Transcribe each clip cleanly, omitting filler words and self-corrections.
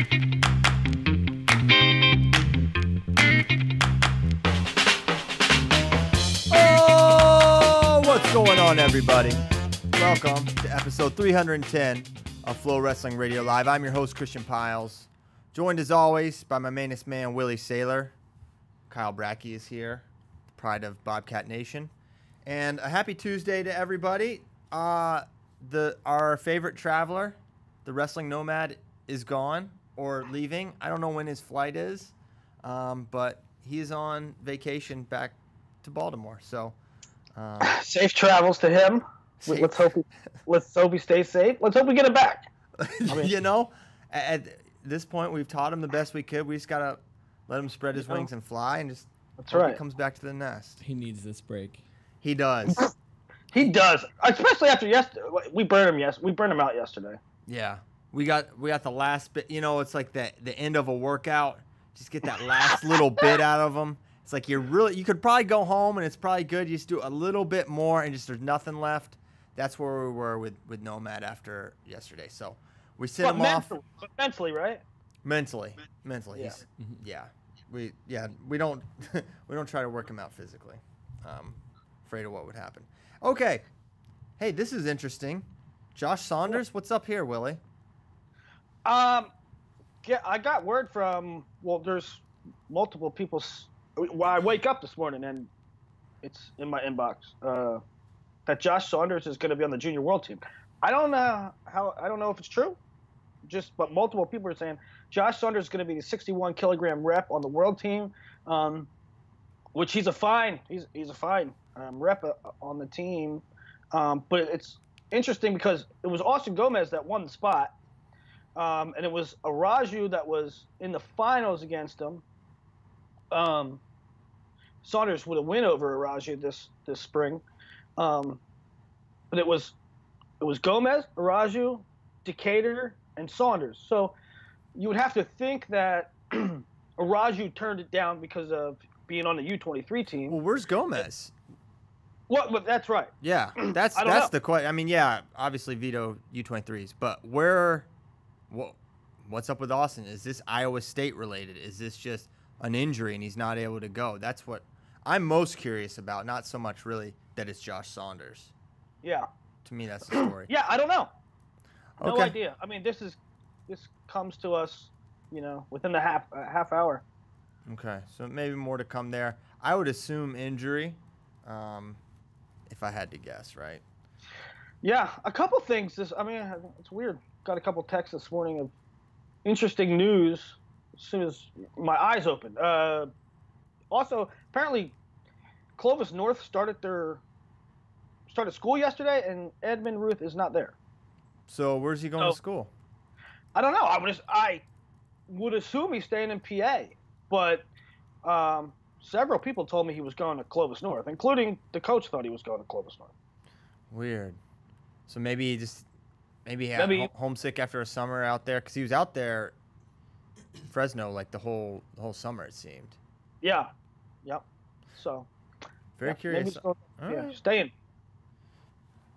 What's going on, everybody? Welcome to episode 310 of FloWrestling Radio Live. I'm your host, Christian Piles, joined as always by my mainest man, Willie Saylor. Kyle Brackey is here, pride of Bobcat Nation. And a happy Tuesday to everybody. Our favorite traveler, the Wrestling Nomad, is gone or leaving. I don't know when his flight is, but he is on vacation back to Baltimore. So safe travels to him. Let's hope he stays safe. Let's hope we get it back. You know, at this point, we've taught him the best we could. We just gotta let him spread his wings and fly, and just hope he comes back to the nest. He needs this break. He does. He does, especially after yesterday. We burned him. We burned him out yesterday. Yeah, we got the last bit. You know, it's like the end of a workout. Just get that last little bit out of him. It's like you could probably go home and it's probably good. You just do a little bit more and just there's nothing left. That's where we were with Nomad after yesterday. So we sent him off. But mentally, right? Mentally. Yeah. We don't we don't try to work him out physically. Afraid of what would happen. Okay. Hey, this is interesting. Josh Saunders, what's up here, Willie? I got word from there's multiple people. I wake up this morning and it's in my inbox that Josh Saunders is going to be on the Junior World Team. I don't know if it's true, but multiple people are saying Josh Saunders is going to be the 61 kilogram rep on the World Team, which he's a fine rep on the team. But it's interesting because it was Austin Gomez that won the spot, and it was Araju that was in the finals against him. Saunders would have win over Araju this spring, but it was Gomez, Araju, Decatur, and Saunders. So you would have to think that Araju turned it down because of being on the U23 team. Well, where's Gomez? Well, that's right. Yeah, that's the question. I mean, yeah, obviously veto U23s, but what's up with Austin? Is this Iowa State related? Is this just an injury and he's not able to go? That's what I'm most curious about, not so much really that it's Josh Saunders. Yeah. To me, that's the story. Yeah, I don't know. No Okay. idea. I mean, this comes to us, within the half hour. Okay, so maybe more to come there. I would assume injury, if I had to guess, right? Yeah, a couple things. It's weird. Got a couple texts this morning of interesting news as soon as my eyes opened. Also, apparently, Clovis North started school yesterday, and Edmund Ruth is not there. So where's he going to school? I don't know. I would assume he's staying in PA, but several people told me he was going to Clovis North, including the coach thought he was going to Clovis North. Weird. So maybe he had homesick after a summer out there, because he was out there Fresno like the whole summer, it seemed. Yeah. Yep. So very curious. Staying.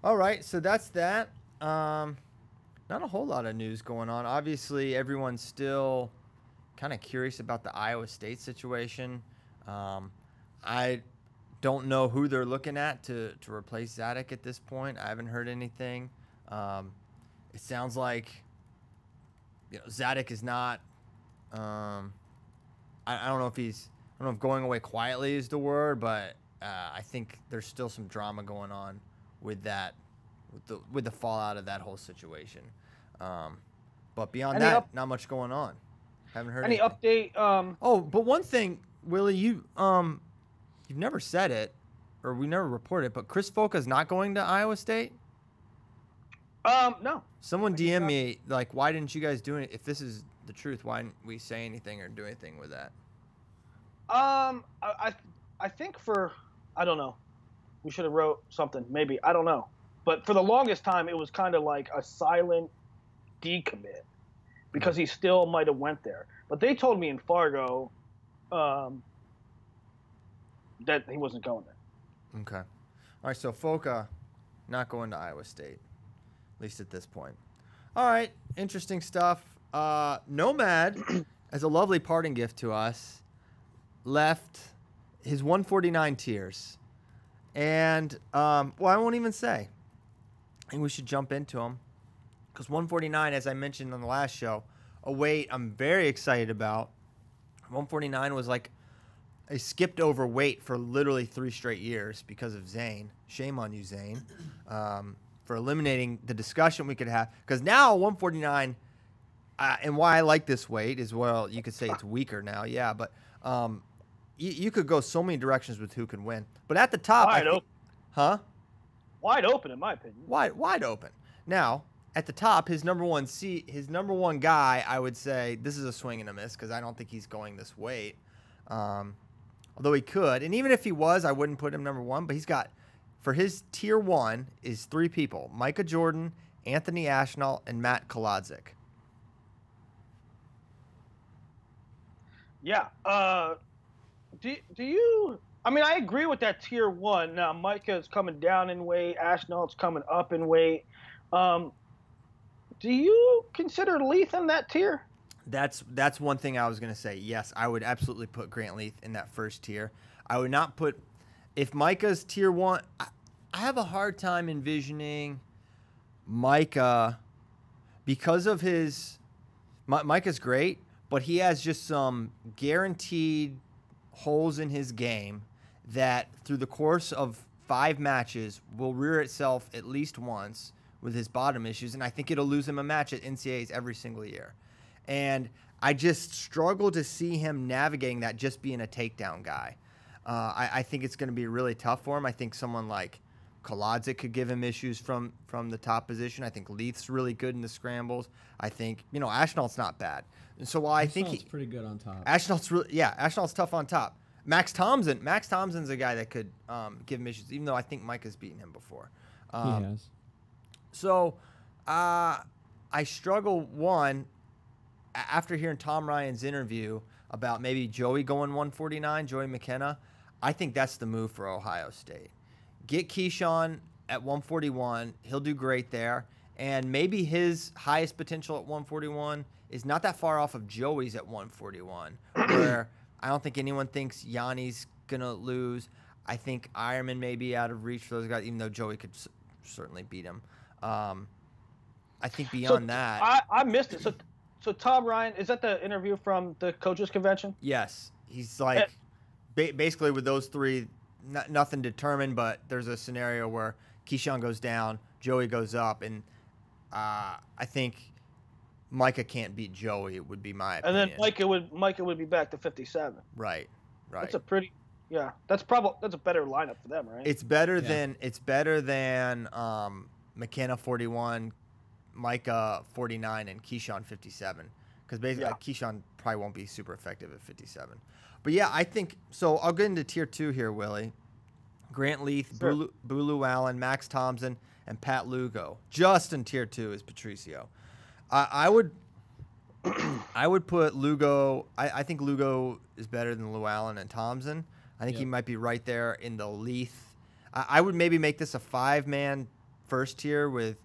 All right, so that's that. Not a whole lot of news going on. Obviously, everyone's still kind of curious about the Iowa State situation. I don't know who they're looking at to replace Zadok at this point. I haven't heard anything. It sounds like Zadok is not. I don't know if going away quietly is the word, but I think there's still some drama going on with that, with the fallout of that whole situation. But beyond that, not much going on. Haven't heard any anything. Update. But one thing, Willie, you've never said it, or we never reported it, but Kris Foca is not going to Iowa State. No. Someone DM me like, why didn't you guys do it? If this is the truth, why didn't we say anything or do anything with that? I think I don't know. We should have wrote something, maybe. I don't know. But for the longest time, it was kind of like a silent decommit because he still might have went there. But they told me in Fargo that he wasn't going there. Okay. All right, so Foca not going to Iowa State, at least at this point. All right, interesting stuff. Nomad, as a lovely parting gift to us, left his 149 tiers. And, I won't even say. I think we should jump into them. Because 149, as I mentioned on the last show, a weight I'm very excited about. 149 was like a skipped over weight for literally 3 straight years because of Zane. Shame on you, Zane, for eliminating the discussion we could have. Because now 149, and why I like this weight is, well, you could say it's weaker now, yeah, but you could go so many directions with who can win. But at the top, Wide open. Huh? Wide open, in my opinion. Wide open. Now, at the top, his number one guy, I would say this is a swing and a miss because I don't think he's going this weight. Although he could, and even if he was, I wouldn't put him number one. But he's got, for his tier 1 is 3 people: Micah Jordan, Anthony Ashnault, and Matt Kolodzik. Yeah. Do you? I mean, I agree with that tier 1. Now, Micah's coming down in weight. Ashnault's coming up in weight. Do you consider Leith in that tier? That's one thing I was going to say. Yes, I would absolutely put Grant Leith in that first tier. I would not put, if Micah's tier 1, I have a hard time envisioning Micah because of his, Micah's great, but he has just some guaranteed holes in his game that through the course of 5 matches will rear itself at least once with his bottom issues, and I think it'll lose him a match at NCAAs every single year. And I just struggle to see him navigating that, just being a takedown guy. I think it's going to be really tough for him. I think someone like Kolodzik could give him issues from the top position. I think Leith's really good in the scrambles. I think, Ashnault's not bad. And so while I think he's pretty good on top. Ashnault's tough on top. Max Thompson's a guy that could give him issues, even though I think Mike has beaten him before. He has. So I struggle, one, after hearing Tom Ryan's interview about maybe Joey going 149, Joey McKenna. I think that's the move for Ohio State. Get Keyshawn at 141. He'll do great there. And maybe his highest potential at 141 is not that far off of Joey's at 141, where I don't think anyone thinks Yanni's going to lose. I think Ironman may be out of reach for those guys, even though Joey could certainly beat him. I think beyond that. I missed it. So Tom Ryan, is that the interview from the coaches convention? Yes. He's like, basically with those 3, nothing determined, but there's a scenario where Keyshawn goes down, Joey goes up, and I think Micah can't beat Joey, it would be my opinion. And then Micah would be back to 57. Right. That's a pretty, that's a better lineup for them, right? It's better than McKenna 41, Micah 49, and Keyshawn 57. Because basically Keyshawn probably won't be super effective at 57. But yeah, I think so. I'll get into tier 2 here, Willie. Grant Leith, sure. Bulu Allen, Max Thompson, and Pat Lugo. Just in tier 2 is Patricio. I would put Lugo. I think Lugo is better than Llewellyn and Thompson. I think he might be right there in the Leith. I would maybe make this a 5-man first tier with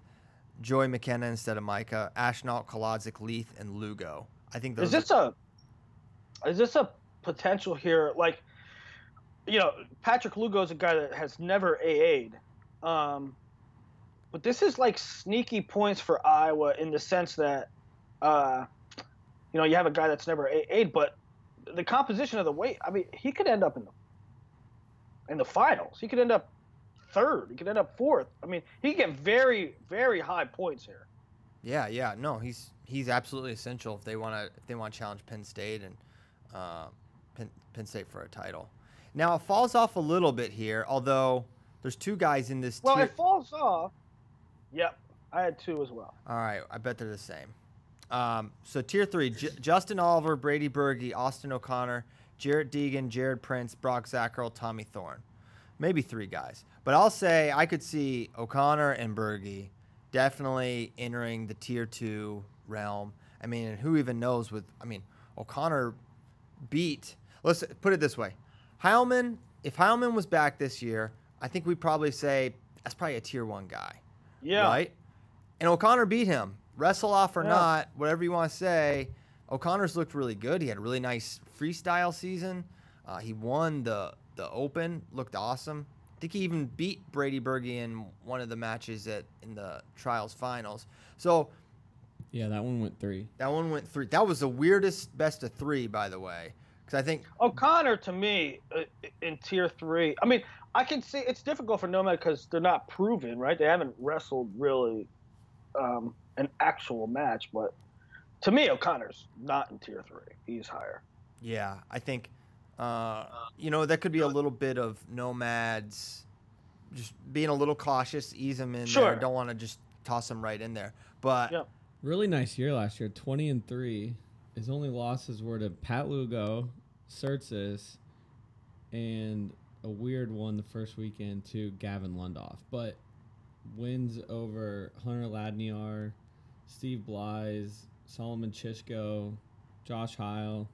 Joey McKenna instead of Micah, Ashnault, Kolodzik, Leith, and Lugo. I think those. Is this a potential here? Like, Patrick Lugo is a guy that has never AA'd, but this is like sneaky points for Iowa in the sense that, you have a guy that's never AA'd, but the composition of the weight. I mean, he could end up in the finals. He could end up 3rd. He could end up 4th. I mean, he can get very, very high points here. Yeah. No, he's absolutely essential if they want to challenge Penn State and Penn State for a title. Now it falls off a little bit here, although there's 2 guys in this tier. Well, it falls off. Yep, I had 2 as well. All right, I bet they're the same. So tier 3, Justin Oliver, Brady Berge, Austin O'Connor, Jarrett Deegan, Jared Prince, Brock Zackrell, Tommy Thorne. Maybe 3 guys. But I'll say I could see O'Connor and Berge definitely entering the tier 2 realm. I mean, and who even knows O'Connor beat, let's put it this way. If Heilman was back this year, I think we'd probably say that's probably a tier 1 guy. Yeah. Right? And O'Connor beat him, wrestle off or not, whatever you want to say, O'Connor's looked really good. He had a really nice freestyle season. He won the Open, looked awesome. I think he even beat Brady Berge in one of the matches in the Trials finals. So, yeah, that one went 3. That one went 3. That was the weirdest best of 3, by the way, because I think O'Connor to me in tier 3. I mean, I can see it's difficult for Nomad because they're not proven, right? They haven't wrestled really an actual match, but to me, O'Connor's not in tier 3. He's higher. Yeah, I think, that could be a little bit of Nomads just being a little cautious, ease him in there. Don't want to just toss him right in there. But really nice year last year, 20-3. His only losses were to Pat Lugo, Surtsis, and a weird one the first weekend to Gavin Lundoff. But wins over Hunter Ladniar, Steve Blythe, Solomon Chishko, Josh Heil.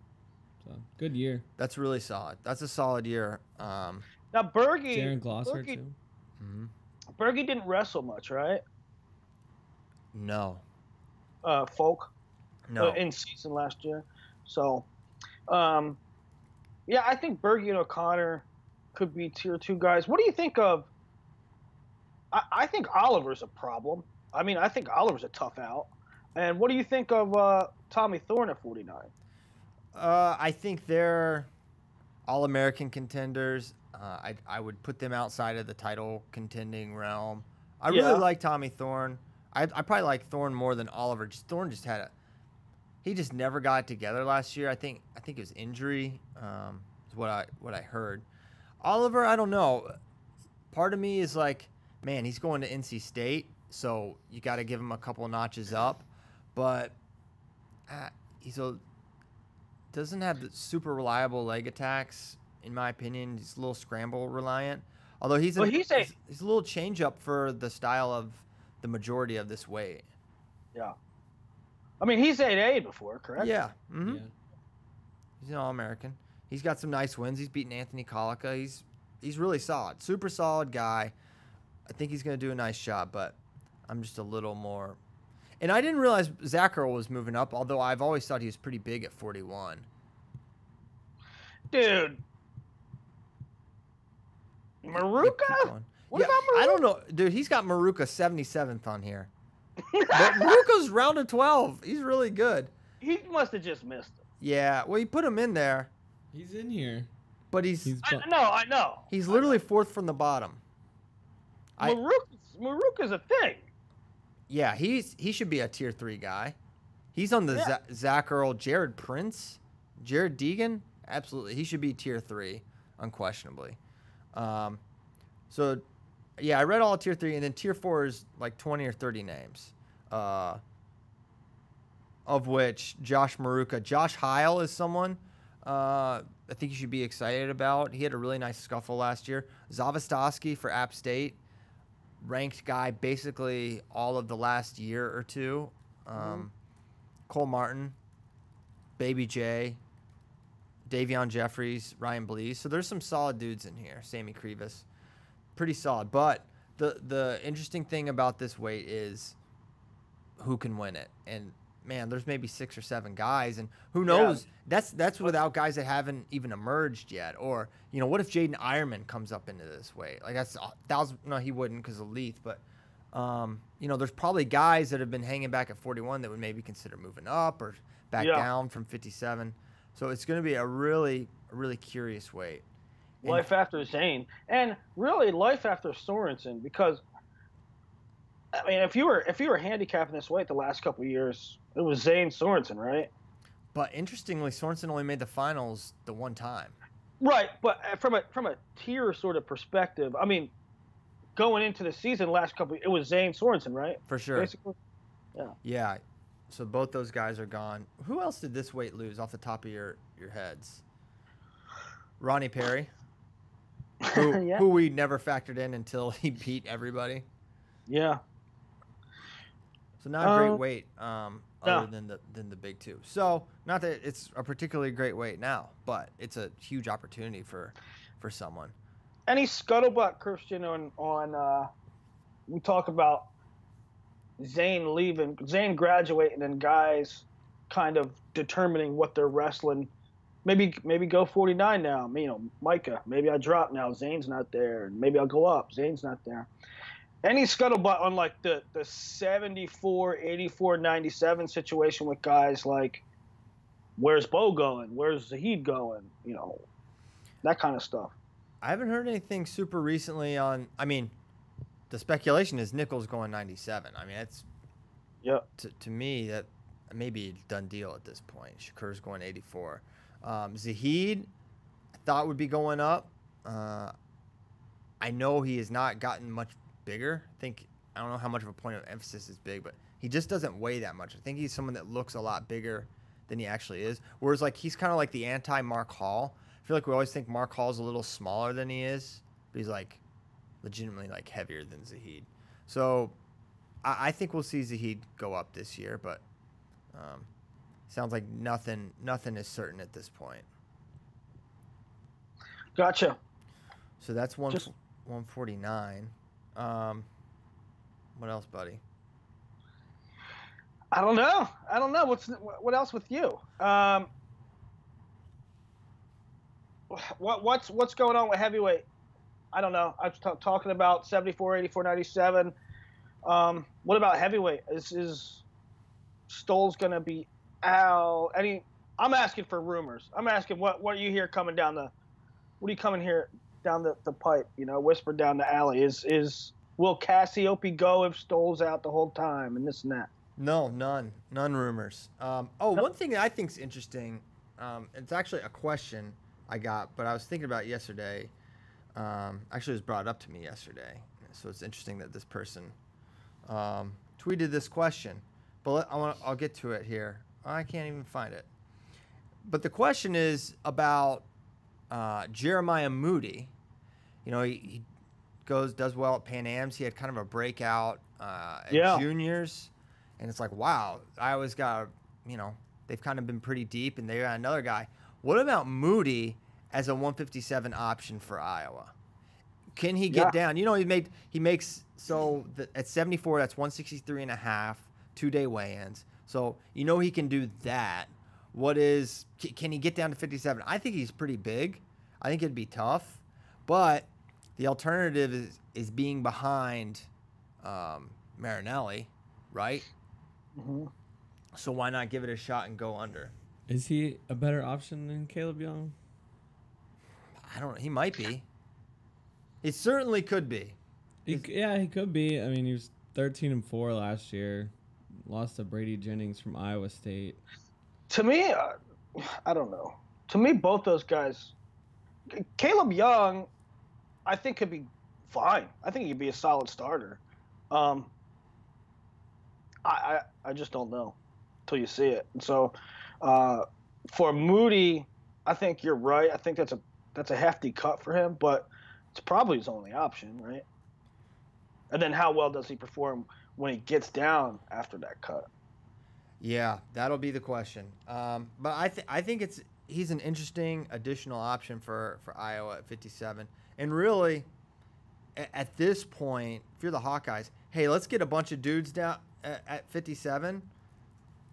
So good year. That's really solid. That's a solid year. Now Berge, Darren Glosser too. Mm-hmm. Berge didn't wrestle much, right? No. Folk. No. In season last year. So, yeah, I think Berge and O'Connor could be tier 2 guys. What do you think of? I think Oliver's a problem. I mean, I think Oliver's a tough out. And what do you think of Tommy Thorne at 49? I think they're all-American contenders. I would put them outside of the title contending realm. I really like Tommy Thorne. I probably like Thorne more than Oliver. Thorne just had he just never got it together last year. I think it was injury. Is what I heard. Oliver, I don't know. Part of me is like, man, he's going to NC State, so you got to give him a couple notches up. But doesn't have the super reliable leg attacks, in my opinion. He's a little scramble reliant. Although he's a little change up for the style of the majority of this weight. Yeah. I mean, he's 8A before, correct? Yeah. Mm-hmm. Yeah. He's an All-American. He's got some nice wins. He's beaten Anthony Colica. He's really solid. Super solid guy. I think he's going to do a nice job, but I'm just a little more. And I didn't realize Zach Earl was moving up, although I've always thought he was pretty big at 41. Dude. Maruka? What about Maruka? I don't know. Dude, he's got Maruka 77th on here. But Maruka's round of 12. He's really good. He must have just missed it. Yeah, well, you put him in there. He's in here. But I know. He's literally 4th from the bottom. Maruka's a thing. Yeah, he should be a tier 3 guy. He's on the Zach Earl, Jared Prince, Jared Deegan. Absolutely, he should be tier 3, unquestionably. So, yeah, I read all tier 3, and then tier 4 is like 20 or 30 names, of which Josh Heil is someone I think you should be excited about. He had a really nice scuffle last year. Zavostowski for App State. Ranked guy basically all of the last year or two. Cole Martin, Baby J, Davion Jeffries, Ryan Blees. So there's some solid dudes in here. Sammy Krivas. Pretty solid. But the interesting thing about this weight is who can win it. And, man, there's maybe 6 or 7 guys. And who knows? Yeah. That's without guys that haven't even emerged yet. Or, what if Jaden Ironman comes up into this weight? Like, no, he wouldn't because of Leith. But, there's probably guys that have been hanging back at 41 that would maybe consider moving up or back down from 57. So it's going to be a really curious weight. Life after Zane. And really life after Sorensen, because I mean, if you were handicapping this weight the last couple of years, it was Zane Sorensen, right? But interestingly, Sorensen only made the finals the one time. Right, but from a tier sort of perspective, I mean, going into the season last couple, it was Zane Sorensen, right? For sure. Basically. Yeah. Yeah. So both those guys are gone. Who else did this weight lose off the top of your heads? Ronnie Perry, who we never factored in until he beat everybody. Yeah. So not a great weight, other than the big two. So not that it's a particularly great weight now, but it's a huge opportunity for someone. Any scuttlebutt, Christian, on we talk about Zane graduating, and guys kind of determining what they're wrestling. Maybe go 49 now. Micah. Maybe I drop now. Zane's not there, and maybe I'll go up. Zane's not there. Any scuttlebutt on like the 74, 84, 97 situation with guys like, where's Bo going? Where's Zahid going? That kind of stuff. I haven't heard anything super recently on. I mean, the speculation is Nichols going 97. I mean, that's to me that maybe a done deal at this point. Shakur's going 84. Zahid, I thought would be going up. I know he has not gotten much bigger. I don't know how much of a point of emphasis is big, but he just doesn't weigh that much. I think he's someone that looks a lot bigger than he actually is. Whereas like he's kind of like the anti-Mark Hall. I feel like we always think Mark Hall's a little smaller than he is, but he's like legitimately like heavier than Zahid. So I think we'll see Zahid go up this year, but sounds like nothing is certain at this point. Gotcha. So that's 149. What else, buddy? I don't know. What else with you? What's going on with heavyweight? I don't know. I was talking about 74, 84, 97. What about heavyweight? Is Stoll's gonna be out? I'm asking for rumors. I'm asking what you hear coming down the. What are you coming here down the pipe? Whisper down the alley. Will Cassiope go if Stoll's out the whole time and this and that? No, none rumors. One thing that I think is interesting. It's actually a question I got, but I was thinking about it yesterday. Actually, it was brought up to me yesterday, so it's interesting that this person tweeted this question. But I'll get to it here. I can't even find it. But the question is about Jeremiah Moody. He does well at Pan Ams. He had kind of a breakout at juniors, and it's like, wow, Iowa's got, they've kind of been pretty deep, and they got another guy. What about Moody as a 157 option for Iowa? Can he get down? He makes at 74, that's 163.5, 2-day weigh-ins. So he can do that. Can he get down to 57? I think he's pretty big. I think it'd be tough, but the alternative is being behind Marinelli, right? Mm-hmm. So why not give it a shot and go under? Is he a better option than Caleb Young? I don't know. He might be. He certainly could be. He could be. I mean, he was 13-4 last year. Lost to Brady Jennings from Iowa State. To me, I don't know. To me, both those guys, Caleb Young, I think could be fine. I think he could be a solid starter. I just don't know until you see it. And so, for Moody, I think you're right. I think that's a hefty cut for him, but it's probably his only option, right? And then how well does he perform when he gets down after that cut? Yeah, that'll be the question. But I think he's an interesting additional option for Iowa at 57. And really, at this point, if you're the Hawkeyes, hey, let's get a bunch of dudes down at 57,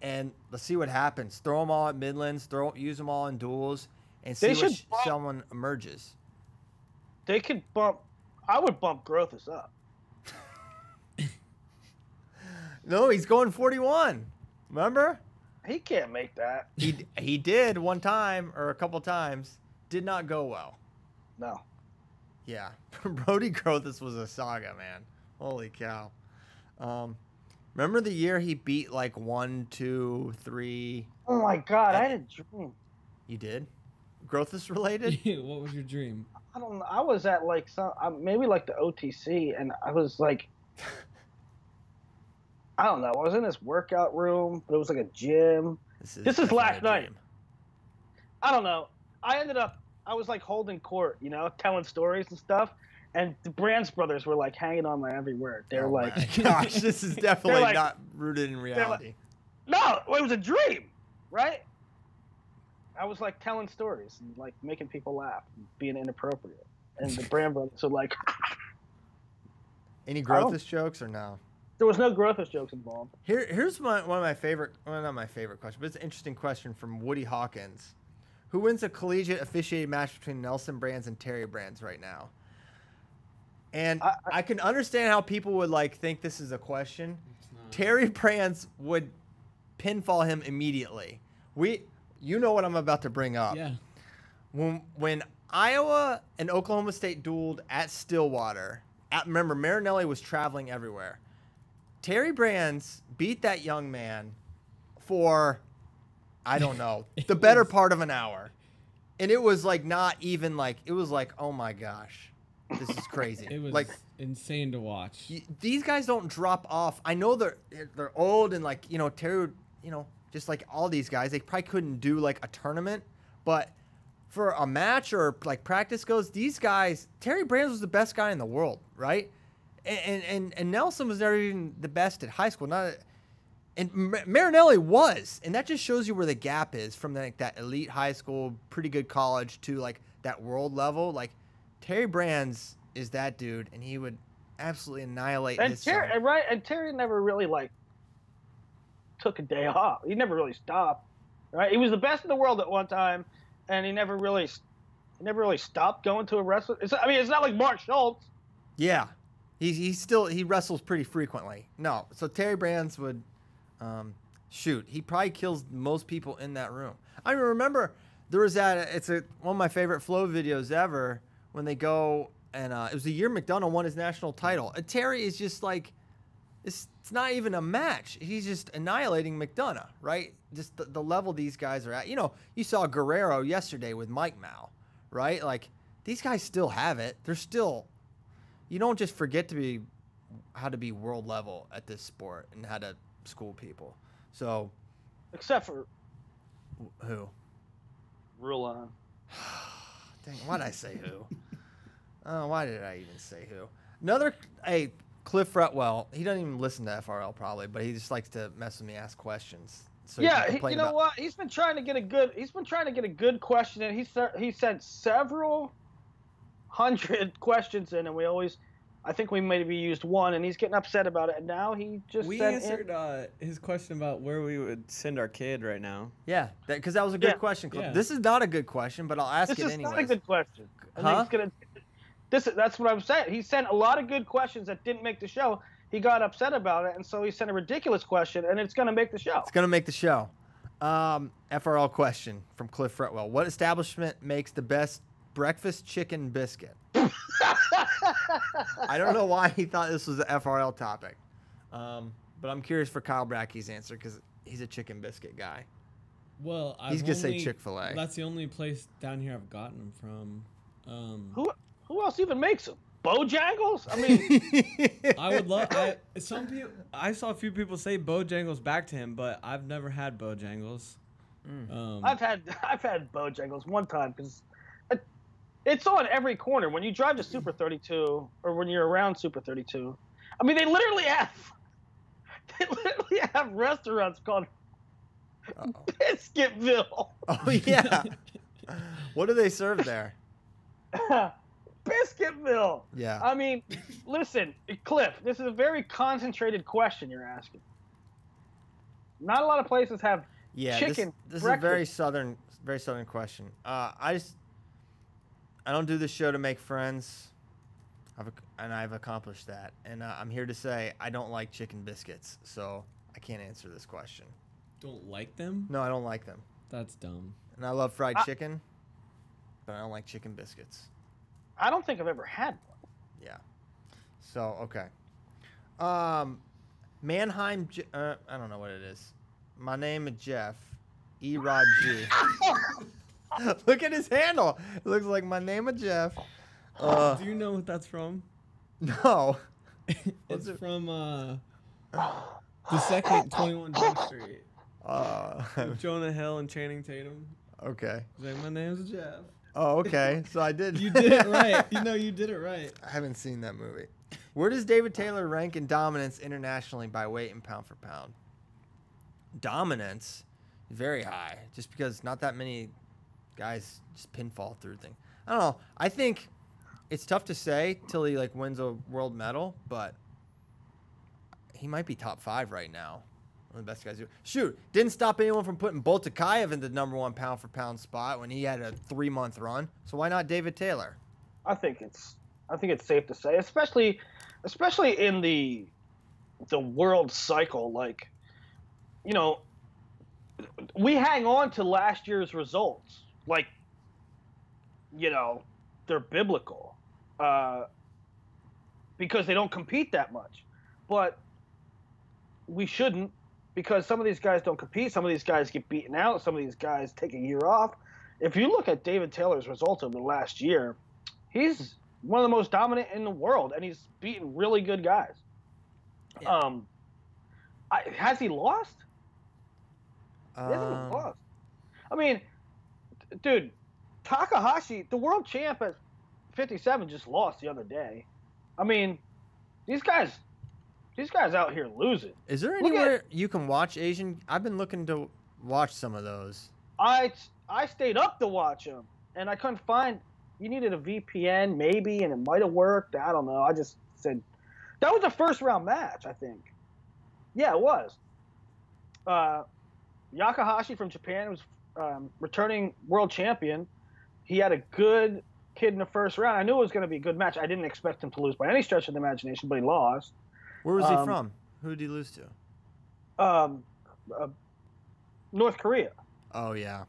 and let's see what happens. Throw them all at Midlands, use them all in duels, and see which someone emerges. They could bump. I would bump Grothus up. No, he's going 41. Remember? He can't make that. He did one time or a couple times. Did not go well. No. Yeah. Brody Grothus was a saga, man. Holy cow. Remember the year he beat like 1, 2, 3? Oh my God, I had a dream. You did? Grothus related? What was your dream? I don't know. I was at like maybe like the OTC, and I was like, I don't know. I was in this workout room, but it was like a gym. This is last night. I don't know. I was like holding court, telling stories and stuff. And the Brands brothers were like hanging on my every word. They're like, gosh, this is definitely not rooted in reality. No, it was a dream, right? I was like telling stories and like making people laugh and being inappropriate. And the Brand brothers were like, any Grothus jokes or no? There was no Grothus jokes involved. Here's one of my favorite, well, not my favorite question, but it's an interesting question from Woody Hawkins. Who wins a collegiate officiated match between Nelson Brands and Terry Brands right now? And I can understand how people would like think this is a question. Terry Brands would pinfall him immediately. You know what I'm about to bring up. Yeah. When Iowa and Oklahoma State dueled at Stillwater, remember Marinelli was traveling everywhere. Terry Brands beat that young man for, I don't know, the better part of an hour. And it was like not even like, it was like, oh my gosh, this is crazy. It was like insane to watch. These guys don't drop off. I know they're old and like, Terry, just like all these guys, they probably couldn't do like a tournament, but for a match or like practice goes, these guys, Terry Brands was the best guy in the world, right? And Nelson was never even the best at high school. And Marinelli was, and that just shows you where the gap is from like that elite high school, pretty good college to like that world level. Like Terry Brands is that dude, and he would absolutely annihilate his son. And Terry never really like took a day off. He never really stopped, right? He was the best in the world at one time, and he never really stopped going to a wrestler. It's not like Mark Schultz. Yeah, he wrestles pretty frequently. No, so Terry Brands would. Shoot, he probably kills most people in that room. I remember there was one of my favorite Flow videos ever when they go and it was the year McDonough won his national title. And Terry is just like, it's not even a match. He's just annihilating McDonough, right? Just the level these guys are at. You saw Guerrero yesterday with Mike Mao, right? Like these guys still have it. They're still, you don't just forget how to be world level at this sport and how to school people. So except for who? Rulon. Dang, why'd I say who? Why did I even say who? Cliff Fretwell. He doesn't even listen to FRL probably, but he just likes to mess with me, ask questions. So you know what? He's been trying to get a good question, and he sent several hundred questions in, and I think we maybe used one, and he's getting upset about it. And now he just answered his question about where we would send our kid right now. Yeah, because that was a good question, Cliff. Yeah. This is not a good question, but I'll ask it anyway. This is not a good question. That's what I'm saying. He sent a lot of good questions that didn't make the show. He got upset about it, and so he sent a ridiculous question, and it's going to make the show. It's going to make the show. FRL question from Cliff Fretwell. What establishment makes the best breakfast chicken biscuit? I don't know why he thought this was an FRL topic, but I'm curious for Kyle Brackey's answer because he's a chicken biscuit guy. Well, he's gonna say Chick-fil-A. That's the only place down here I've gotten them from. Who else even makes them? Bojangles? I mean, I would love. I saw a few people say Bojangles back to him, but I've never had Bojangles. I've had Bojangles one time because it's on every corner. When you drive to Super 32 or when you're around Super 32, I mean, they literally have restaurants called Biscuitville. Oh yeah. What do they serve there? Biscuitville. Yeah. I mean, listen, Cliff, this is a very concentrated question you're asking. Not a lot of places have chicken. This is a very southern question. I don't do this show to make friends, and I've accomplished that. And I'm here to say I don't like chicken biscuits, so I can't answer this question. Don't like them? No, I don't like them. That's dumb. And I love fried chicken, but I don't like chicken biscuits. I don't think I've ever had one. Yeah. So, okay. Mannheim, I don't know what it is. My name is Jeff. E-Rod G. Look at his handle. It looks like my name is Jeff. Do you know what that's from? No. It's from the second 21 Jump Street. With Jonah Hill and Channing Tatum. Okay. He's like, my name's Jeff. Oh, okay. So I did. You did it right. You did it right. I haven't seen that movie. Where does David Taylor rank in dominance internationally by weight and pound for pound? Dominance, very high. Just because not that many guys just pinfall through things. I don't know. I think it's tough to say till he like wins a world medal, but he might be top 5 right now. One of the best guys. Shoot, didn't stop anyone from putting Boltakayev in the #1 pound-for-pound spot when he had a 3-month run. So why not David Taylor? I think it's safe to say, especially in the world cycle. Like, you know, we hang on to last year's results like, you know, they're biblical, because they don't compete that much. But we shouldn't, because some of these guys don't compete. Some of these guys get beaten out. Some of these guys take a year off. If you look at David Taylor's results over the last year, he's one of the most dominant in the world, and he's beaten really good guys. Yeah. Has he lost? He hasn't lost. I mean, dude, Takahashi, the world champ at 57, just lost the other day. I mean, these guys out here losing. Is there anywhere you can watch Asian? I've been looking to watch some of those. I stayed up to watch them, and I couldn't find. You needed a VPN maybe, and it might have worked. I don't know. I just said that was a first-round match, I think. Yeah, it was. Yakahashi from Japan was returning world champion. He had a good kid in the first round. I knew it was going to be a good match. I didn't expect him to lose by any stretch of the imagination, but he lost. Where was he from? Who did he lose to? North Korea. Oh, yeah.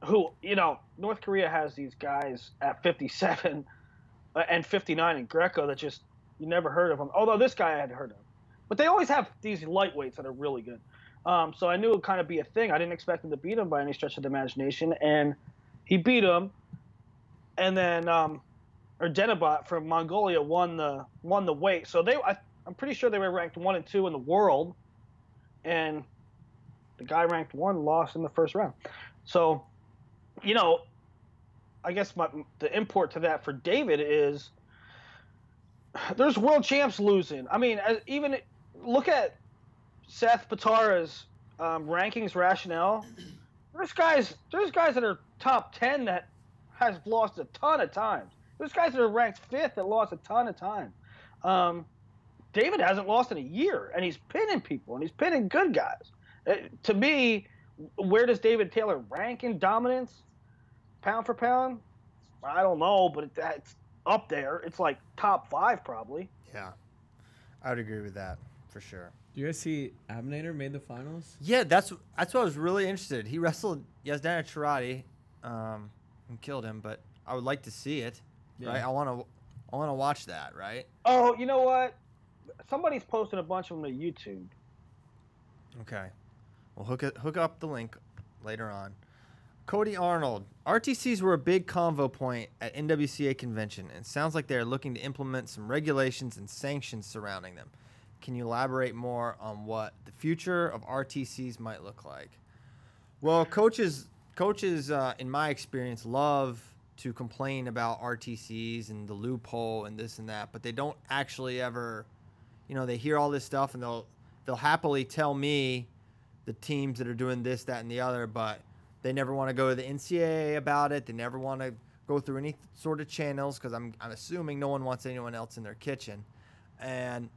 Who, you know, North Korea has these guys at 57 and 59 in Greco that just, you never heard of them. Although this guy I had heard of. But they always have these lightweights that are really good. So I knew it would kind of be a thing. I didn't expect him to beat him by any stretch of the imagination. And he beat him. And then Erdenabat from Mongolia won the weight. So I'm pretty sure they were ranked 1 and 2 in the world. And the guy ranked 1 lost in the first round. So, you know, I guess the import to that for David is there's world champs losing. I mean, even look at Seth Patara's rankings rationale. There's guys that are top 10 that has lost a ton of times. There's guys that are ranked 5th that lost a ton of time. David hasn't lost in a year, and he's pinning people, and he's pinning good guys. To me, where does David Taylor rank in dominance, pound for pound? I don't know, but it's up there. It's like top 5 probably. Yeah, I would agree with that for sure. Do you guys see Abnader made the finals? Yeah, that's what I was really interested. He wrestled Yazdana Charati, and killed him, but I would like to see it. Yeah. Right? I want to watch that. Right? Oh, you know what? Somebody's posted a bunch of them to YouTube. Okay. We'll hook up the link later on. Cody Arnold. RTCs were a big convo point at NWCA convention, and it sounds like they're looking to implement some regulations and sanctions surrounding them. Can you elaborate more on what the future of RTCs might look like? Well, coaches, in my experience, love to complain about RTCs and the loophole and this and that, but they don't actually ever, you know, they hear all this stuff and they'll happily tell me the teams that are doing this, that, and the other, but they never want to go to the NCAA about it. They never want to go through any sort of channels because I'm assuming no one wants anyone else in their kitchen. And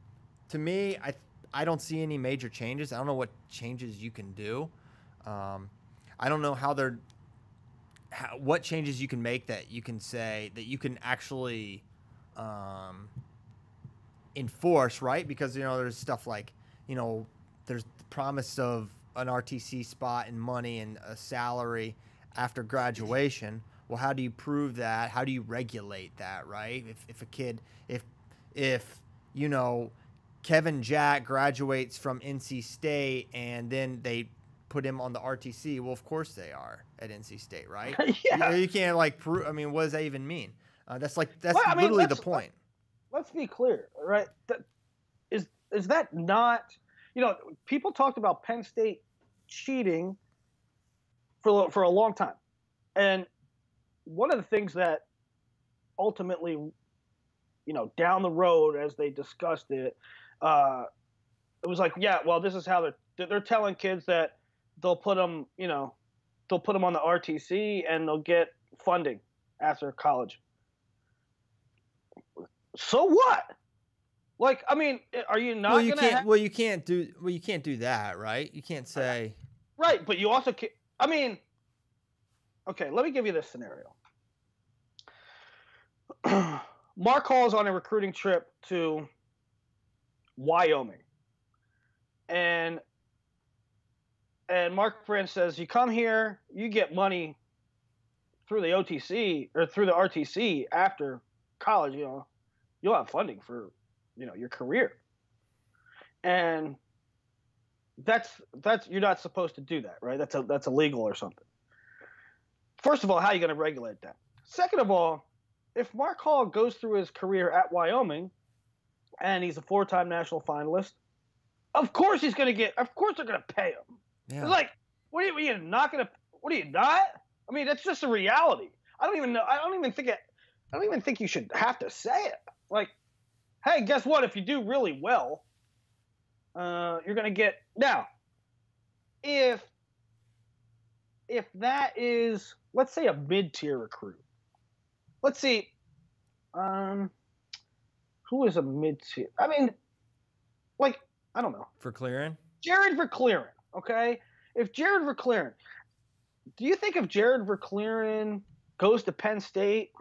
to me, I don't see any major changes. I don't know what changes you can do. I don't know what changes you can make that you can say that you can actually enforce, right? Because, you know, there's stuff like, you know, there's the promise of an RTC spot and money and a salary after graduation. Well, how do you prove that? How do you regulate that, right? If a kid, if you know, Kevin Jack graduates from NC State and then they put him on the RTC, well, of course they are at NC State, right? Yeah. You can't like prove. I mean, what does that even mean? That's Well, I mean, literally the point. Let's be clear, right? Is that not? You know, people talked about Penn State cheating for a long time, and one of the things that ultimately, you know, down the road as they discussed it, it was like, yeah, well, this is how they're telling kids that they'll put them, you know, they'll put them on the RTC and they'll get funding after college. So what? Like, I mean, are you not Well, you gonna? can't. Well, you can't do that, right? You can't say. Right, but you also can't. I mean, okay, let me give you this scenario. Mark Hall's on a recruiting trip to Wyoming, and Mark Branch says, "You come here, you get money through the OTC or through the RTC after college. You know, you'll have funding for, you know, your career." And that's you're not supposed to do that, right? That's illegal or something. First of all, how are you going to regulate that? Second of all, if Mark Hall goes through his career at Wyoming and he's a 4-time national finalist, of course he's going to get. Of course they're going to pay him. Yeah. It's like, what are you not going to? What are you not? I mean, that's just a reality. I don't even know. I don't even think you should have to say it. Like, hey, guess what? If you do really well, you're going to get. Now, if that is, let's say, a mid-tier recruit. Let's see, who is a mid-tier? I mean, like, I don't know. Verclaren? Jared Verclaren, okay? If Jared Verclaren, do you think if Jared Verclaren goes to Penn State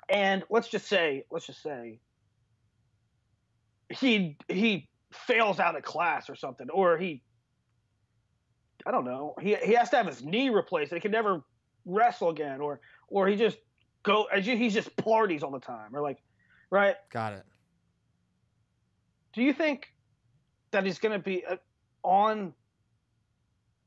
and let's just say he fails out of class or something, or I don't know, he has to have his knee replaced and he can never wrestle again, or he just he just parties all the time, or like, right? Got it. Do you think that he's going to be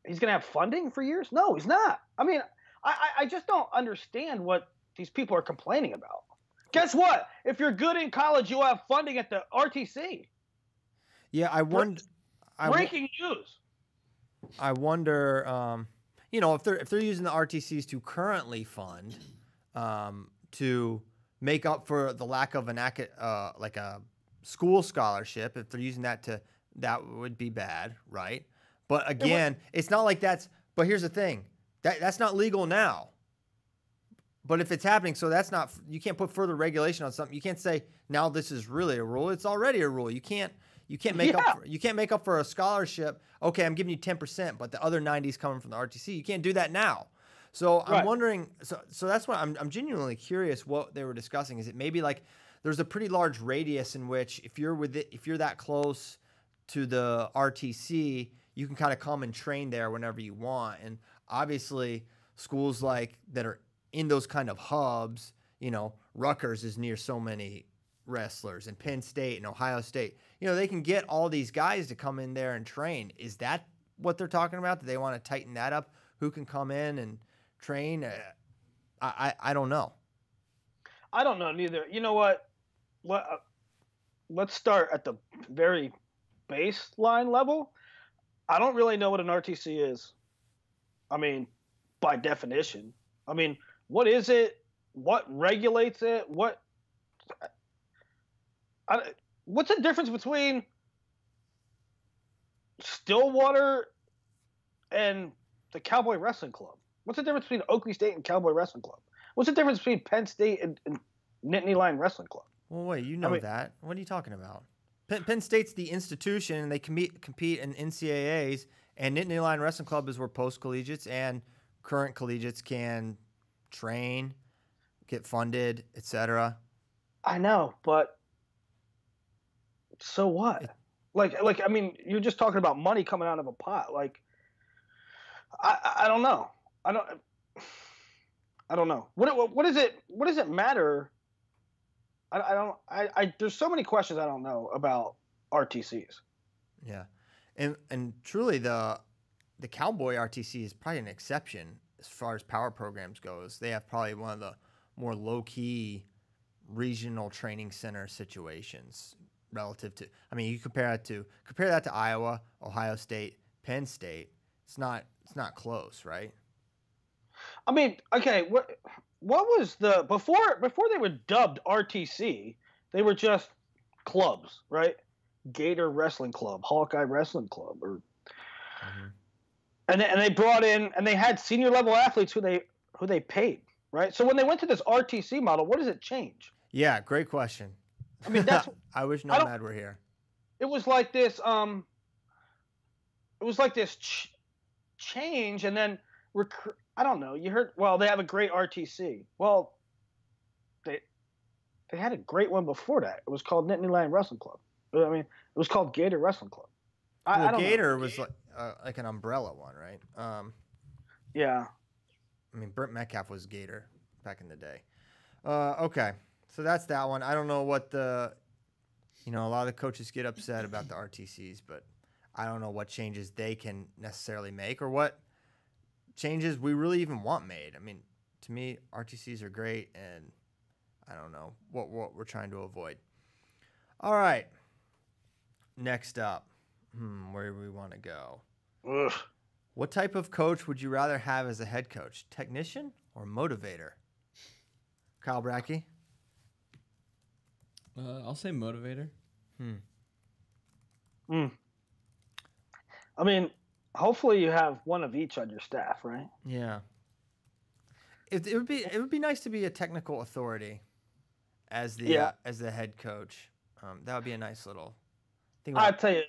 he's going to have funding for years? No, he's not. I mean, I just don't understand what these people are complaining about. Guess what? If you're good in college, you'll have funding at the RTC. Yeah, I wonder. Breaking news. I wonder, you know, if they're using the RTCs to currently fund, to make up for the lack of like a school scholarship. If they're using that that would be bad, right? But again, it's not like that's. But here's the thing, that's not legal now. But if it's happening, so that's not. You can't put further regulation on something. You can't say now this is really a rule. It's already a rule. You can't make up for a scholarship. Okay, I'm giving you 10%, but the other 90 is coming from the RTC. You can't do that now. So I'm wondering. So that's why I'm genuinely curious what they were discussing. Is it maybe like there's a pretty large radius in which if you're that close to the RTC, you can kind of come and train there whenever you want. And obviously, schools like that are in those kind of hubs, you know, Rutgers is near so many wrestlers, and Penn State and Ohio State, you know, they can get all these guys to come in there and train. Is that what they're talking about? Do they want to tighten that up? Who can come in and train? I don't know. I don't know neither. You know what? Let's start at the very baseline level. I don't really know what an RTC is. I mean, by definition. I mean, what is it? What regulates it? What's the difference between Stillwater and the Cowboy Wrestling Club? What's the difference between Oakley State and Cowboy Wrestling Club? What's the difference between Penn State and Nittany Lion Wrestling Club? Well, wait, you know that. What are you talking about? Penn State's the institution, and they compete in NCAAs, and Nittany Lion Wrestling Club is where post-collegiates and current collegiates can train, get funded, etc. I know, but so what? Like I mean, you're just talking about money coming out of a pot. Like, I don't know. I don't know. What does it matter? I there's so many questions I don't know about RTCs. Yeah, and truly the Cowboy RTC is probably an exception as far as power programs goes. They have probably one of the more low-key regional training center situations relative to. I mean, you compare that to Iowa, Ohio State, Penn State. It's not close, right? I mean, okay, what was the before they were dubbed RTC? They were just clubs, right? Gator Wrestling Club, Hawkeye Wrestling Club, or and they brought in and they had senior level athletes who they paid, right? So when they went to this RTC model, what does it change? Yeah, great question. I mean, that's. I wish Nomad were here. It was like this. It was like this change, and then I don't know. You heard? Well, they have a great RTC. Well, they had a great one before that. It was called Nittany Lion Wrestling Club. I mean, it was called Gator Wrestling Club. Well, I don't Gator know. was like an umbrella one, right? Yeah. I mean, Brent Metcalf was Gator back in the day. Okay, so that's that one. I don't know what a lot of the coaches get upset about the RTCs, but I don't know what changes they can necessarily make or what changes we really even want made. I mean, to me, RTCs are great, and I don't know what we're trying to avoid. All right, next up, where do we want to go? Ugh. What type of coach would you rather have as a head coach, technician or motivator? Kyle Brackey? I'll say motivator. I mean, hopefully you have one of each on your staff, right? Yeah. It would be nice to be a technical authority as the head coach. That would be a nice little thing. I'll tell you.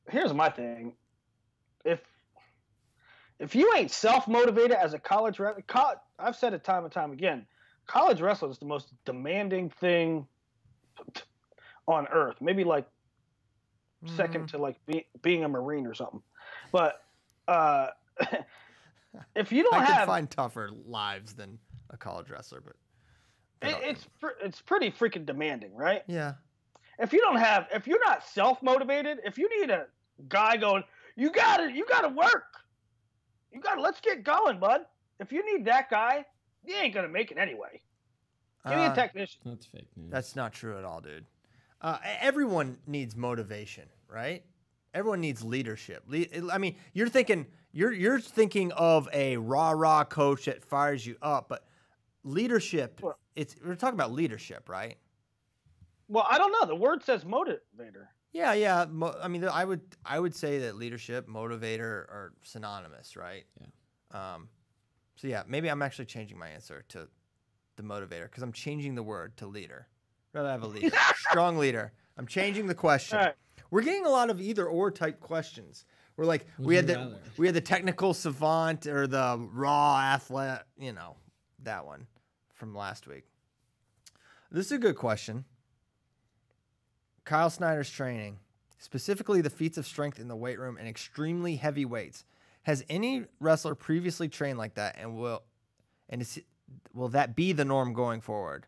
Here's my thing. If you ain't self-motivated as a college wrestler, I've said it time and time again, college wrestling is the most demanding thing on earth. Maybe like second to like being a Marine or something. But if you don't I have, can find tougher lives than a college wrestler, but it's pretty freaking demanding, right? yeah. If you're not self-motivated, if you need a guy going, you gotta work. Let's get going, bud. If you need that guy, you ain't gonna make it anyway. Give me a technician. That's fake news. That's not true at all, dude. Everyone needs motivation, right? Everyone needs leadership. I mean, you're thinking of a rah-rah coach that fires you up, but leadership, we're talking about leadership, right? Well, I don't know. The word says motivator. Yeah. I mean, I would say that leadership, motivator are synonymous, right? Yeah. So yeah, maybe I'm actually changing my answer to the motivator because I'm changing the word to leader. Rather have a leader, strong leader. I'm changing the question. All right. We're getting a lot of either or type questions. We're like we had the technical savant or the raw athlete, that one from last week. This is a good question. Kyle Snyder's training, specifically the feats of strength in the weight room and extremely heavy weights. Has any wrestler previously trained like that, and will that be the norm going forward?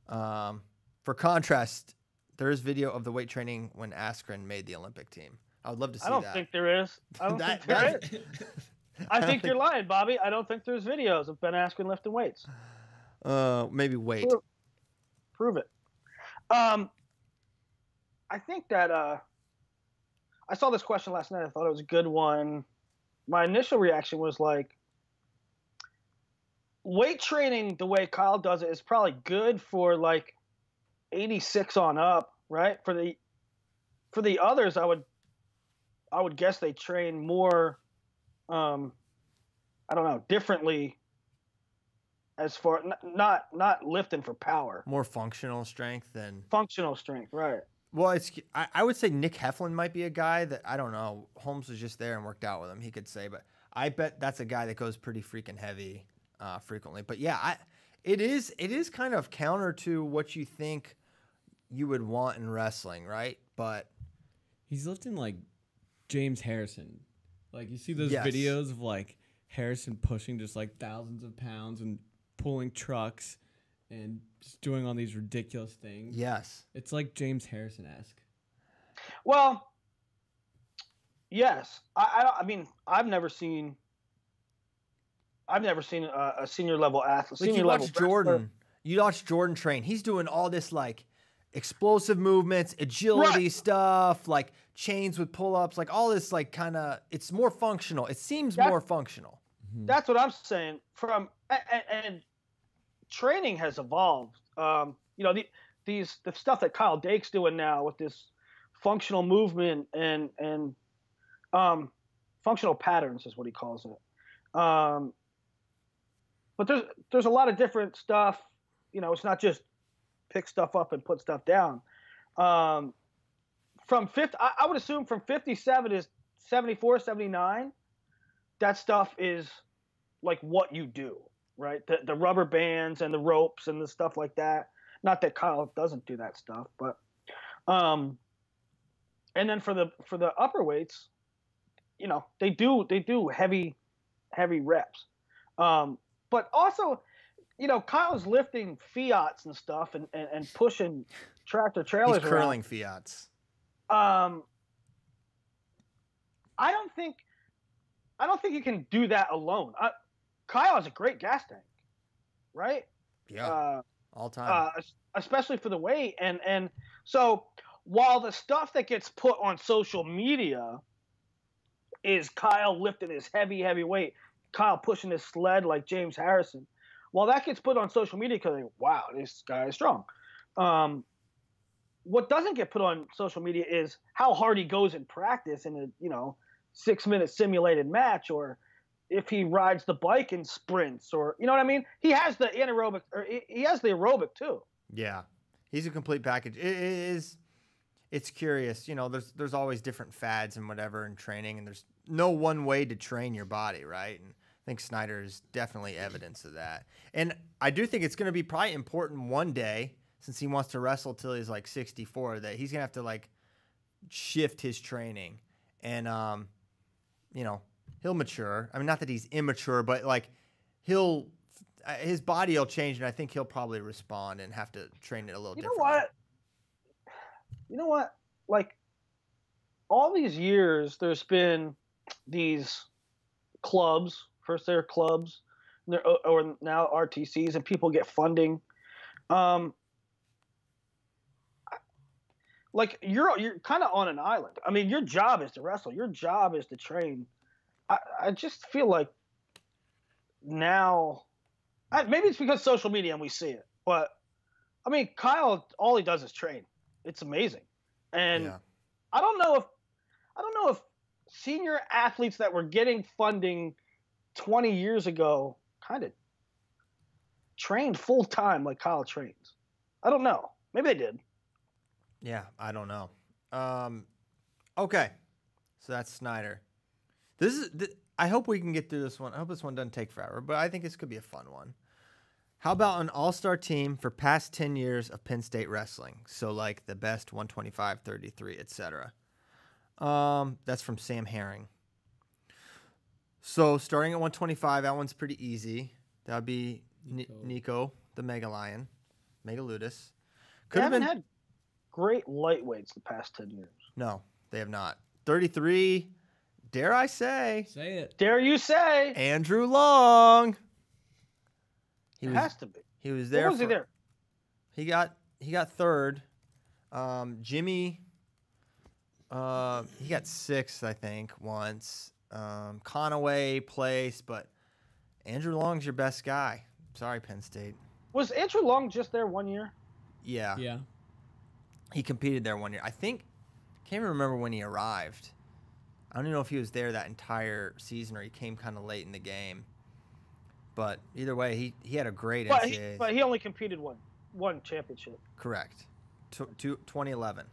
For contrast, there is video of the weight training when Askren made the Olympic team. I would love to see that. I don't think there is. I think you're lying, Bobby. I don't think there's videos of Ben Askren lifting weights. Maybe weight. Prove it. I think that I saw this question last night. I thought it was a good one. My initial reaction was like, weight training the way Kyle does it is probably good for like 86 on up, right? For the others, I would guess they train more, I don't know, differently. As far not lifting for power, more functional strength than functional strength, right? Well, I would say Nick Heflin might be a guy that I don't know. Holmes was just there and worked out with him. He could say, but I bet that's a guy that goes pretty freaking heavy frequently. But yeah, it is kind of counter to what you think you would want in wrestling, right? But he's lifting like James Harrison. Like you see those videos of like Harrison pushing just like thousands of pounds and pulling trucks and just doing all these ridiculous things. Yes. It's like James Harrison-esque. Well, yes. I mean, I've never seen a senior level athlete. Like you watch Jordan. You watch Jordan train. He's doing all this like explosive movements, agility stuff, like chains with pull-ups, like all this like kind of, it's more functional. It seems more functional. That's what I'm saying. And training has evolved. The stuff that Kyle Dake's doing now with this functional movement and functional patterns is what he calls it. But there's a lot of different stuff. It's not just pick stuff up and put stuff down. From 50, I would assume from 57 to 74, 79, that stuff is like what you do, right? The rubber bands and the ropes and the stuff like that. Not that Kyle doesn't do that stuff, but and then for the upper weights, you know, they do heavy reps. But also, you know, Kyle's lifting Fiats and stuff and pushing tractor trailers. He's curling around. Fiats. I don't think you can do that alone. Kyle has a great gas tank, right? Yeah, all time. Especially for the weight. And so while the stuff that gets put on social media is Kyle lifting his heavy weight, Kyle pushing his sled like James Harrison, while that gets put on social media because, like, wow, this guy is strong. What doesn't get put on social media is how hard he goes in practice in a, you know, 6-minute simulated match, or if he rides the bike and sprints, or, you know what I mean? He has the anaerobic, or he has the aerobic too. Yeah, he's a complete package. It's curious, you know. There's always different fads and whatever in training, and there's no one way to train your body, right? And I think Snyder is definitely evidence of that. And I do think it's going to be probably important one day, since he wants to wrestle till he's like 64, that he's going to have to like shift his training, and you know, he'll mature. I mean, not that he's immature, but like his body will change, and I think he'll probably respond and have to train it a little differently. You know what? Like, all these years, there's been these clubs. First they're clubs, or now RTCs, and people get funding. Like, you're kind of on an island. I mean, your job is to wrestle. Your job is to train. I just feel like now, maybe it's because social media and we see it, but I mean, Kyle, all he does is train. It's amazing. And yeah. I don't know if senior athletes that were getting funding 20 years ago kind of trained full time like Kyle trains. I don't know. Maybe they did. Yeah, I don't know. Okay, so that's Snyder. I hope we can get through this one. I hope this one doesn't take forever, but I think this could be a fun one. How about an all-star team for past 10 years of Penn State wrestling? So like the best 125, 33, etc. That's from Sam Herring. So starting at 125, that one's pretty easy. That would be Nico, the Mega Lion, Megaludus. They haven't had great lightweights the past 10 years. No, they have not. 33, dare I say? Say it. Dare you say? Andrew Long. It has to be. He was there. What was he there? He got third. Jimmy, he got sixth, I think, once. Conaway placed, but Andrew Long's your best guy. Sorry, Penn State. Was Andrew Long just there 1 year? Yeah. Yeah. He competed there 1 year. I think, can't even remember when he arrived. I don't even know if he was there that entire season or he came kind of late in the game. But either way, he had a great NCAA. But he only competed one championship. Correct. 2011.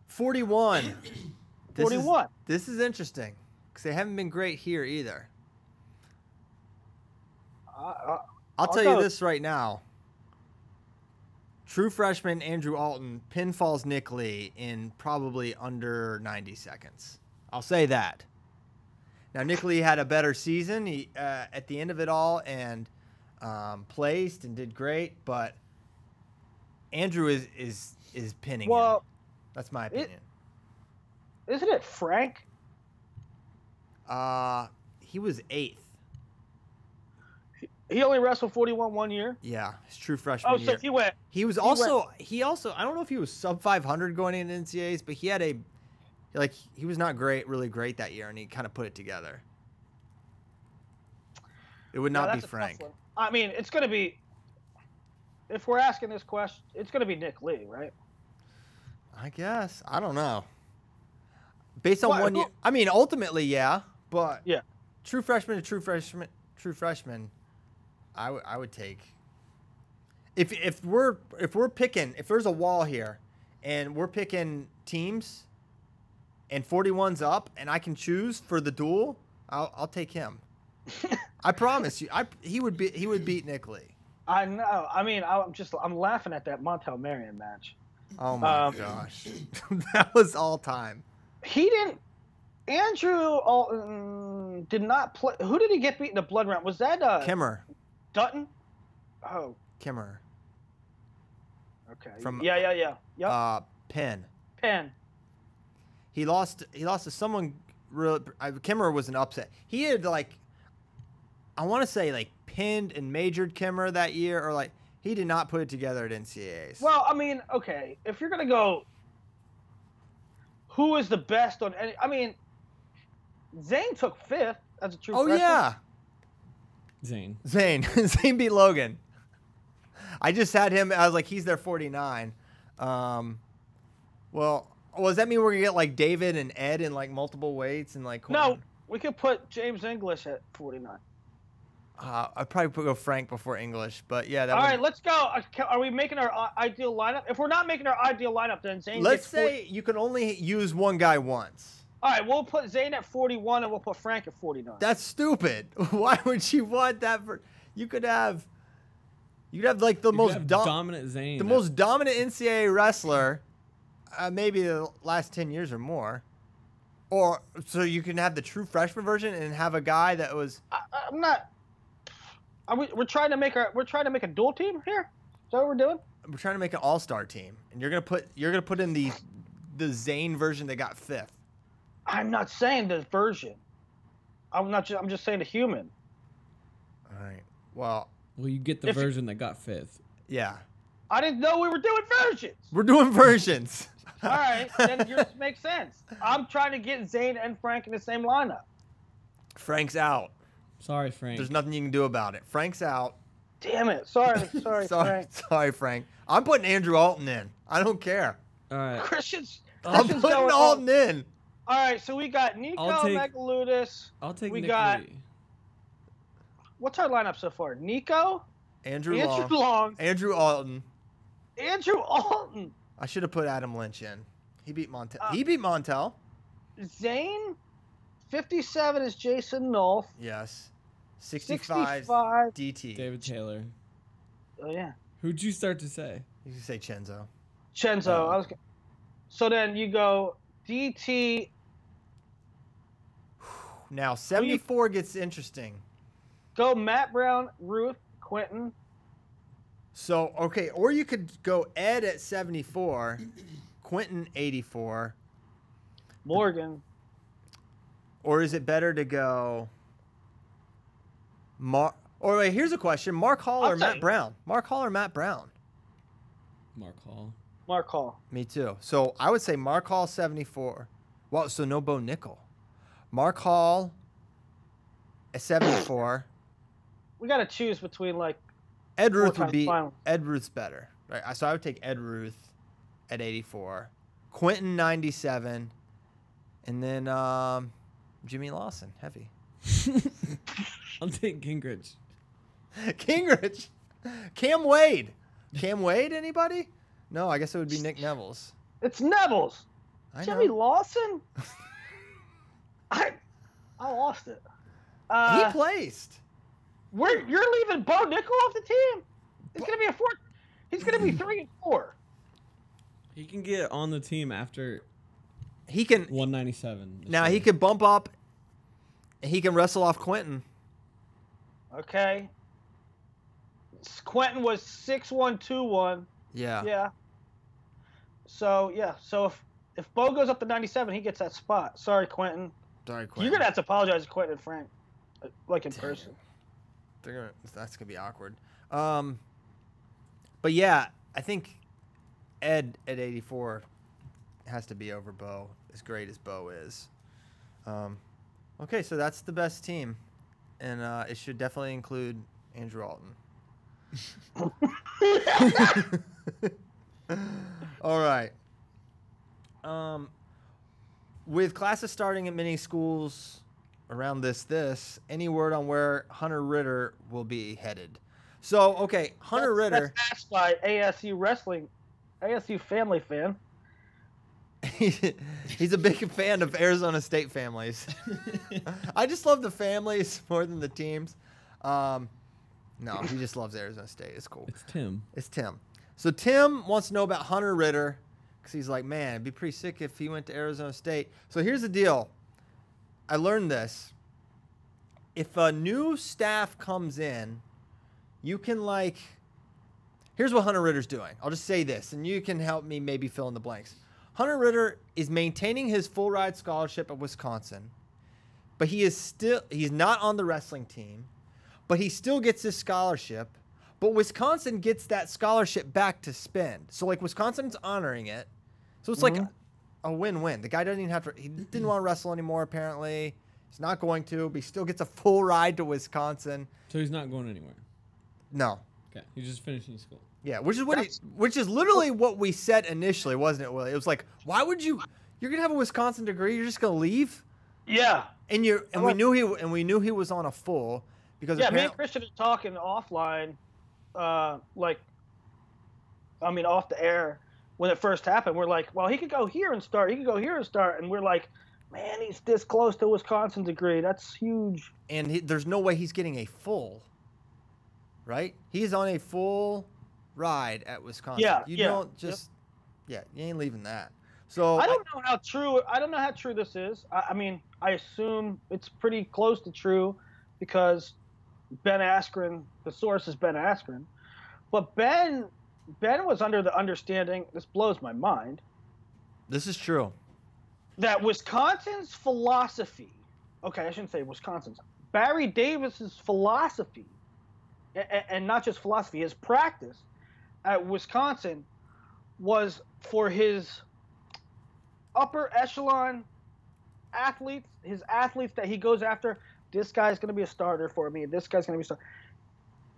41. 41. This is interesting because they haven't been great here either. I'll tell you this right now. True freshman Andrew Alton pinfalls Nick Lee in probably under 90 seconds. I'll say that. Now, Nick Lee had a better season at the end of it all and placed and did great, but Andrew is pinning him. That's my opinion. Isn't it Frank? He was 8th. He only wrestled 41 1 year? Yeah, his true freshman year. So he went. He also, I don't know if he was sub 500 going into NCAAs, but he had he was not really great that year, and he kind of put it together. It would not be Frank. I mean, it's going to be, if we're asking this question, it's going to be Nick Lee, right? I guess. I don't know. Based on 1 year. I mean, ultimately, yeah, but yeah, true freshman to true freshman, I would take. if we're picking, if there's a wall here, and we're picking teams, and 41's up, and I can choose for the duel, I'll take him. I promise you, he would beat Nick Lee. I know. I mean, I'm laughing at that Montel Marion match. Oh my gosh, that was all time. He didn't. Andrew Alton did not play. Who did he get beat in the blood round? Was that Kimmer? Dutton? Oh, Kimmer. okay. From Yeah. Yep. Penn. He lost to someone. Kimmer was an upset. He had I want to say pinned and majored Kimmer that year, or he did not put it together at NCAAs. Well, I mean, okay, if you're gonna go, who is the best on any? I mean, Zane took 5th as a true freshman. Yeah. Zane beat Logan. I just had him. I was like, he's their 49. Well, does that mean we're gonna get David and Ed in multiple weights and No, we could put James English at 49. I'd probably go Frank before English, but yeah. All right, let's go. Are we making our ideal lineup? If we're not making our ideal lineup, then Zane. Let's say you can only use one guy once. All right, we'll put Zane at 41 and we'll put Frank at 49. That's stupid. Why would you want that? You could have the most dominant Zane, the most dominant NCAA wrestler, maybe the last 10 years or more, or so you can have the true freshman version and have a guy that was. I'm not. We're trying to make a dual team here. Is that what we're doing? We're trying to make an all-star team, and you're gonna put in the Zane version that got 5th. I'm not saying the version. I'm just saying the human. All right. Well, you get the version that got 5th. Yeah. I didn't know we were doing versions. We're doing versions. All right, then yours makes sense. I'm trying to get Zane and Frank in the same lineup. Frank's out. Sorry, Frank. There's nothing you can do about it. Frank's out. Damn it. Sorry, Frank. Sorry, Frank. I'm putting Andrew Alton in. I don't care. All right. Christian's I'm putting Alton in. All right, so we got Nico Megaludis. I'll take Nick Lee. What's our lineup so far? Nico? Andrew Long. Andrew Alton. Andrew Alton. I should have put Adam Lynch in. He beat Montel. Zane? 57 is Jason Nolf. Yes. 65 DT. David Taylor. Oh, yeah. Who'd you start to say? You can say Chenzo. So then you go DT. Now, 74 gets interesting. Go Matt Brown, Ruth, Quentin. So, okay, or you could go Ed at 74, Quentin 84. Morgan. Or is it better to go or wait, here's a question. Mark Hall or Matt Brown? Mark Hall or Matt Brown? Mark Hall. Mark Hall. Me too. So I would say Mark Hall 74. Well, so no Bo Nickel. Mark Hall at 74. We got to choose between Ed Ruth would be Ed Ruth's better. Right? So I would take Ed Ruth at 84. Quentin 97. And then Jimmy Lawson, heavy. I'll take Gingrich. Gingrich. Cam Wade. Cam Wade, anybody? No, I guess it would be Nick Nevels. It's Nevels. Jimmy Lawson? I lost it. He placed. You're leaving Bo Nickel off the team? He's gonna be He's gonna be 3 and 4. He can get on the team after. He can 197. Now he could bump up. And he can wrestle off Quentin. Okay. Quentin was 6'1", 2'1". Yeah. Yeah. So if Bo goes up to 97, he gets that spot. Sorry, Quentin. Sorry, Quentin. You're gonna have to apologize to Quentin and Frank, in person. That's gonna be awkward. But yeah, I think Ed at 84 has to be over Bo, as great as Bo is. Okay, so that's the best team, and it should definitely include Andrew Alton. All right. With classes starting at many schools around this, any word on where Hunter Ritter will be headed? So, okay, Hunter Ritter. That's asked by ASU Wrestling, ASU family fan. He's a big fan of Arizona State families. I just love the families more than the teams. No, he just loves Arizona State. It's cool. It's Tim. It's Tim. So Tim wants to know about Hunter Ritter because he's like, man, it'd be pretty sick if he went to Arizona State. So here's the deal. I learned this. If a new staff comes in, you can like, here's what Hunter Ritter's doing. I'll just say this, and you can help me maybe fill in the blanks. Hunter Ritter is maintaining his full ride scholarship at Wisconsin, but he's not on the wrestling team, but he still gets his scholarship, but Wisconsin gets that scholarship back to spend. So like Wisconsin's honoring it. So it's like a win-win. The guy doesn't even have to, he didn't want to wrestle anymore apparently. He's not going to, but he still gets a full ride to Wisconsin. So he's not going anywhere. No. Okay, he's just finishing school. Yeah, which is literally what we said initially, wasn't it, Willie? It was like, why would you're gonna have a Wisconsin degree, you're just gonna leave? Yeah. And we knew he was on a full because me and Christian are talking offline, off the air when it first happened. We're like, well, he could go here and start. He could go here and start, and we're like, man, he's this close to a Wisconsin degree. That's huge. And there's no way he's getting a full. Right? He's on a full ride at Wisconsin. Yeah, you yeah, don't just you ain't leaving that. So I don't know how true this is. I mean, I assume it's pretty close to true because Ben Askren, the source is Ben Askren. But Ben was under the understanding, this blows my mind. This is true. That Wisconsin's philosophy, okay, I shouldn't say Wisconsin's, Barry Davis's philosophy, and not just philosophy, his practice at Wisconsin was for his upper echelon athletes, his athletes that he goes after. This guy's going to be a starter for me. This guy's going to be a starter.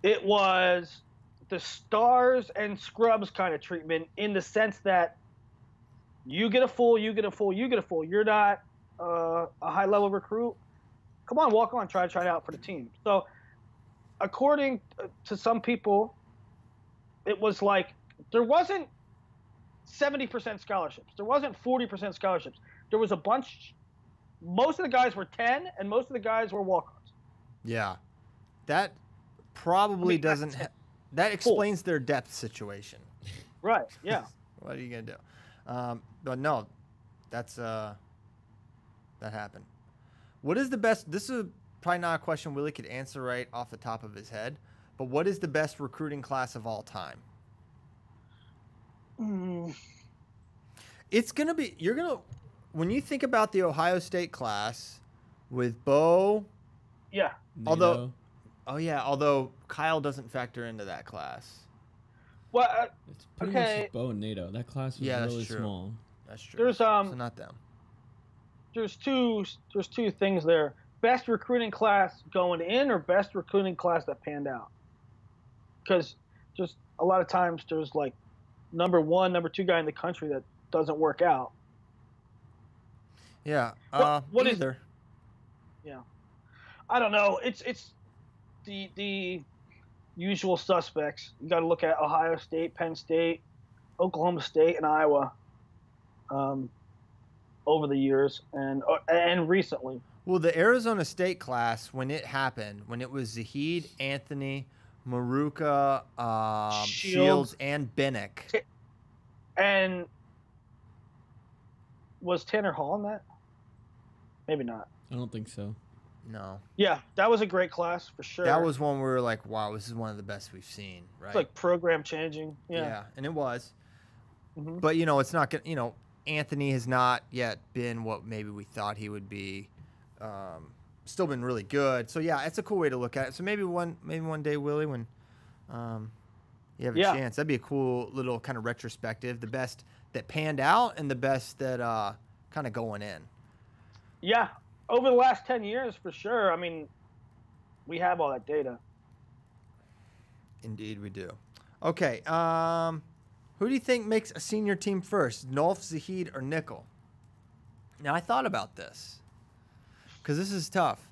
It was the stars and scrubs kind of treatment in the sense that you get a full, you get a full, you get a full. You're not a high-level recruit. Come on, walk on, try it out for the team. So according to some people, it was like there wasn't 70% scholarships. There wasn't 40% scholarships. There was a bunch. Most of the guys were 10, and most of the guys were walk-ons. Yeah. That probably doesn't – that explains their depth situation. Right, yeah. What are you going to do? But no, that happened. What is the best – this is probably not a question Willie could answer right off the top of his head, but what is the best recruiting class of all time? It's going to be – you're going to – when you think about the Ohio State class with Bo – yeah. NATO. Although Kyle doesn't factor into that class. Well, It's pretty much just Bo and NATO. That class was really true. small. That's true. There's so not them. There's two things there. Best recruiting class going in or best recruiting class that panned out? Because just a lot of times there's like number 1, number 2 guy in the country that doesn't work out. Yeah. What either. Yeah. I don't know. It's the usual suspects. You got to look at Ohio State, Penn State, Oklahoma State, and Iowa over the years and recently. Well, the Arizona State class, when it happened, when it was Zahid, Anthony, Maruka, Shields, and Bennick. And was Tanner Hall in that? Maybe not. I don't think so. No. Yeah, that was a great class for sure. That was one where we were like, wow, this is one of the best we've seen, right? It's like program changing. Yeah, and it was. Mm-hmm. But, it's not going to, Anthony has not yet been what maybe we thought he would be. Still been really good. So, yeah, it's a cool way to look at it. So maybe one day, Willie, when you have a chance, that'd be a cool little kind of retrospective. The best that panned out and the best that kind of going in. Yeah. Over the last 10 years, for sure. I mean, we have all that data. Indeed, we do. Okay. Who do you think makes a senior team first, Nolf, Zahid, or Nickel? Now, I thought about this because this is tough.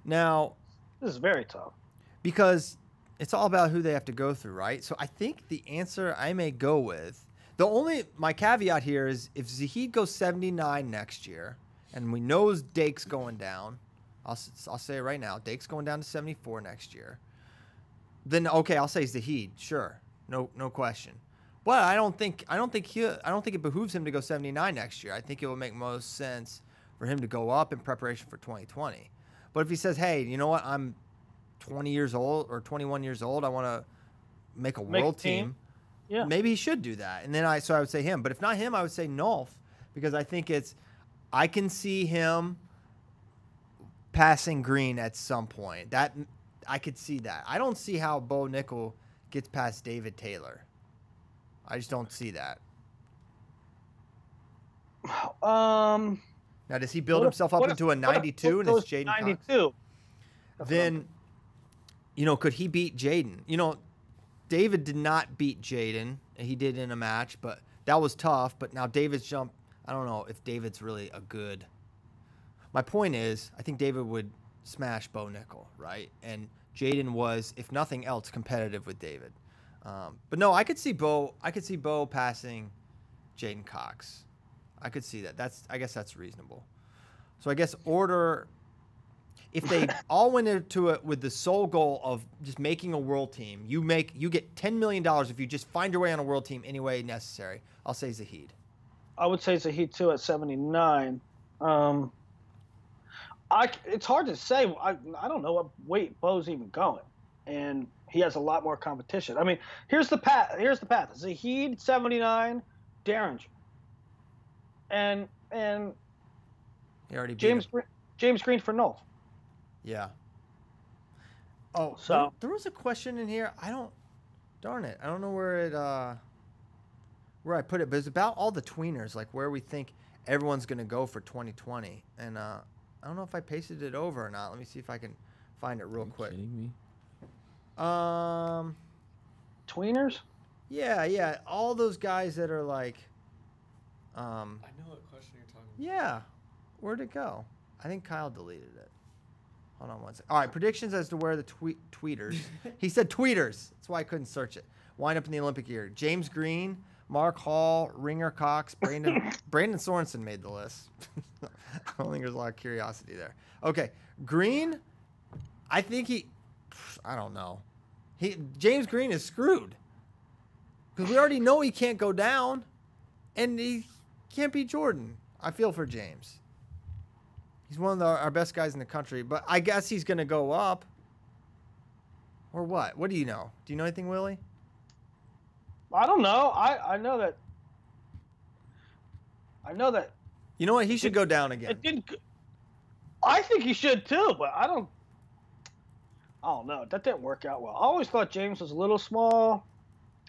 Now, This is very tough. because it's all about who they have to go through, right? So I think the answer I may go with, my caveat here is if Zahid goes 79 next year, and we know Dake's going down, I'll say it right now, Dake's going down to 74 next year. Then okay, I'll say Zahid, sure, no question. But I don't think it behooves him to go 79 next year. I think it would make most sense for him to go up in preparation for 2020. But if he says, hey, you know what, I'm 20 years old or 21 years old, I want to make a world team. Yeah. Maybe he should do that. And then I would say him. But if not him, I would say Nolf, because I think I can see him passing Green at some point. That I could see that. I don't see how Bo Nickel gets past David Taylor. I just don't see that. Now, does he build himself up into a 92 and it's Jaden 92? Then, could he beat Jaden? David did not beat Jaden. He did in a match, but that was tough. But now David's jump, I don't know if David's really a good. My point is, I think David would smash Bo Nickel, right? And Jaden was, if nothing else, competitive with David. But no, I could see Bo passing Jaden Cox. I could see that. I guess that's reasonable. So I guess order, if they all went into it with the sole goal of just making a world team, you get $10 million if you just find your way on a world team any way necessary. I'll say Zahid. I would say Zahid too at 79. It's hard to say. I don't know what weight Bo's even going, and he has a lot more competition. I mean, here's the path. Zahid 79, Derringer, and he already James Green for Nolf. Yeah. Oh, so there was a question in here. Darn it, I don't know where I put it, but it's about all the tweeners, like where we think everyone's gonna go for 2020, and I don't know if I pasted it over or not. Let me see if I can find it real quick. Kidding me? Tweeners? Yeah. All those guys that are like. I know what question you're talking about. Yeah. Where'd it go? I think Kyle deleted it. Hold on one second. All right, predictions as to where the tweeters. He said tweeters. That's why I couldn't search it. Wind up in the Olympic year. James Green, Mark Hall, Ringer Cox, Brandon Sorensen made the list. I don't think there's a lot of curiosity there. Okay, Green, I think I don't know. James Green is screwed. Because we already know he can't go down, and he can't beat Jordan. I feel for James. He's one of our best guys in the country, but I guess he's going to go up. Or what? What do you know? Do you know anything, Willie? I don't know. I know that. You know what? He should go down again. I think he should too, but I don't know. That didn't work out well. I always thought James was a little small.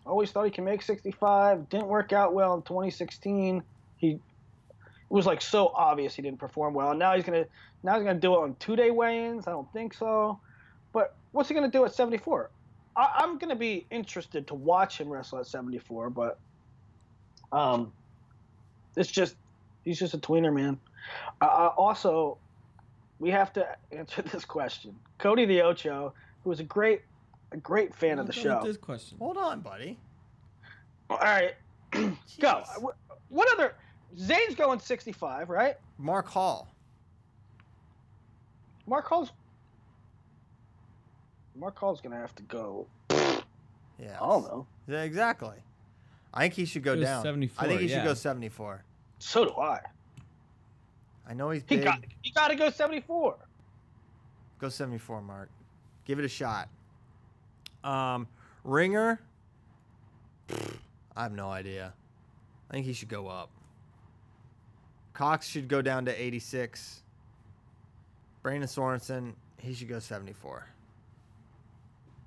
I always thought he could make 65. Didn't work out well in 2016. It was like so obvious he didn't perform well. And now he's gonna do it on 2-day weigh-ins. I don't think so. But what's he gonna do at 74? I'm gonna be interested to watch him wrestle at 74. But he's just a tweener, man. Also, we have to answer this question. Cody the Ocho, who was a great fan of the show. This question. Hold on, buddy. All right, go. What other? Zane's going 65, right? Mark Hall's gonna have to go. Yeah. I don't know. Yeah, exactly. I think he should go down. 74, I think he should go 74. So do I. I know he's big. He got to go 74. Go 74, Mark. Give it a shot. Ringer. I have no idea. I think he should go up. Cox should go down to 86. Brandon Sorensen, he should go 74.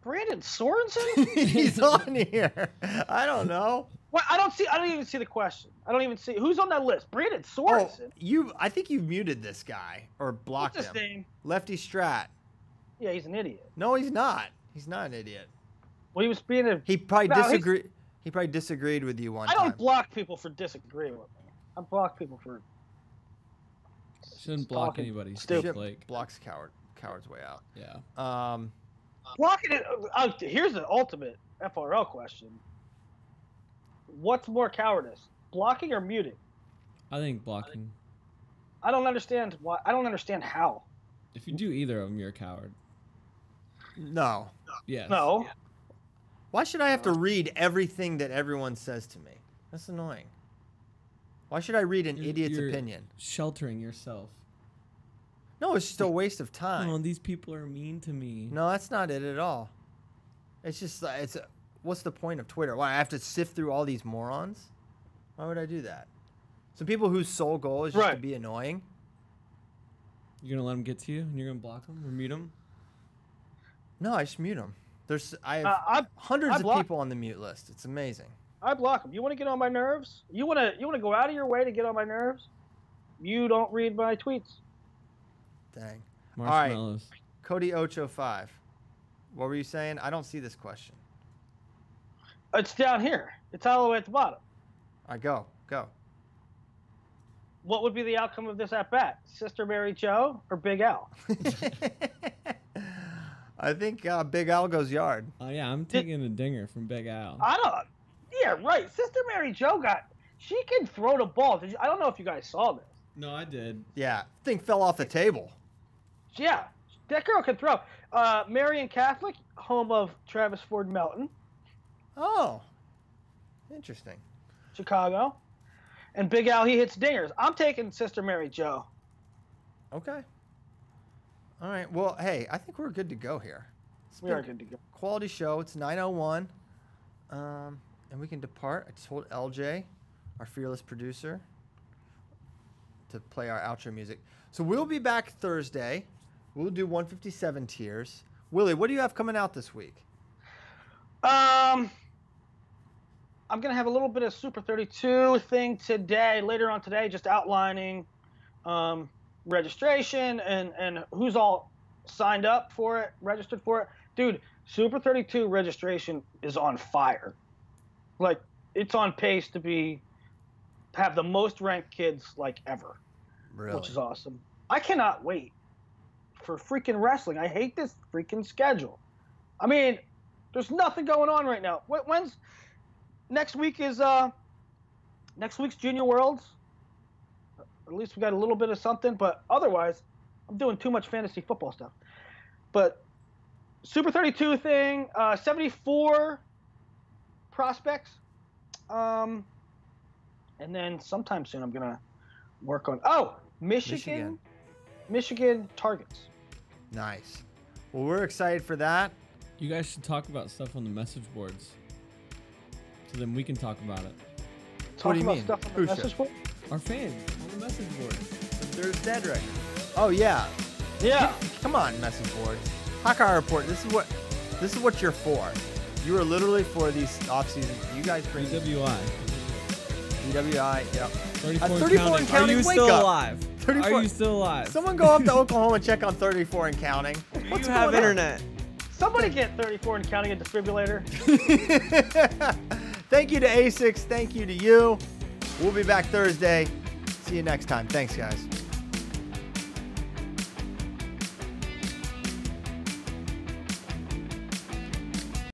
Brandon Sorensen? He's on here. I don't know. What? I don't even see the question. I don't even see who's on that list. Brandon Sorensen. I think you muted this guy or blocked What's him. his name? Lefty Strat. Yeah, he's an idiot. No, he's not. He's not an idiot. Well, he was being a. He probably disagreed with you one time. I don't block people for disagreeing with me. I block people for. Shouldn't block anybody. Stupid. Blocks coward's way out. Yeah. Blocking it. Here's the ultimate FRL question. What's more cowardice, blocking or muting? I think blocking. I don't understand why. I don't understand how. If you do either of them, you're a coward. No. Yes. No. Why should I have to read everything that everyone says to me? That's annoying. Why should I read an idiot's opinion? Sheltering yourself. No, it's just a waste of time. Oh, these people are mean to me. No, that's not it at all. It's just, what's the point of Twitter? Why, I have to sift through all these morons? Why would I do that? Some people whose sole goal is just to be annoying. You're going to let them get to you and you're going to block them or mute them? No, I just mute them. I have hundreds of people on the mute list. It's amazing. I block them. You want to get on my nerves? You want to go out of your way to get on my nerves? You don't read my tweets. Dang. Marshmallows. All right. Cody Ocho 5. What were you saying? I don't see this question. It's down here. It's all the way at the bottom. All right, go. What would be the outcome of this at bat? Sister Mary Joe or Big Al? I think Big Al goes yard. Oh, yeah, I'm taking a dinger from Big Al. Yeah, right. Sister Mary Joe she can throw the ball. I don't know if you guys saw this. No, I did. Yeah, thing fell off the table. Yeah, that girl can throw. Marian Catholic, home of Travis Ford Melton. Oh, interesting. Chicago. And Big Al, he hits dingers. I'm taking Sister Mary Joe. Okay. All right. Well, hey, I think we're good to go here. We are good to go. Quality show. It's 9:01. And we can depart. I told LJ, our fearless producer, to play our outro music. So we'll be back Thursday. We'll do 157 tiers. Willie, what do you have coming out this week? I'm going to have a little bit of Super 32 thing later on today, just outlining registration and who's all signed up for it, registered for it. Dude, Super 32 registration is on fire. Like, it's on pace to have the most ranked kids ever. Really? Which is awesome. I cannot wait for freaking wrestling. I hate this freaking schedule. I mean, there's nothing going on right now. Next week is next week's Junior Worlds. At least we got a little bit of something, but otherwise, I'm doing too much fantasy football stuff. But Super 32 thing, 74 prospects, and then sometime soon I'm gonna work on Michigan targets. Nice. Well, we're excited for that. You guys should talk about stuff on the message boards, so then we can talk about it. What do you mean? Stuff on the message board? Our fans on the message board. There's dead right. Oh yeah. Yeah. Come on, message boards. Hawkeye Report. This is what you're for. You are literally for these off seasons. You guys bring DWI. DWI. Yep. 34 and counting. Are you Wake still up. alive? 34. Are you still alive? Someone go up to Oklahoma and check on 34 and counting. What's You have going on? internet. Somebody get 34 and counting a defibrillator. Thank you to A6. Thank you to you. We'll be back Thursday. See you next time. Thanks, guys.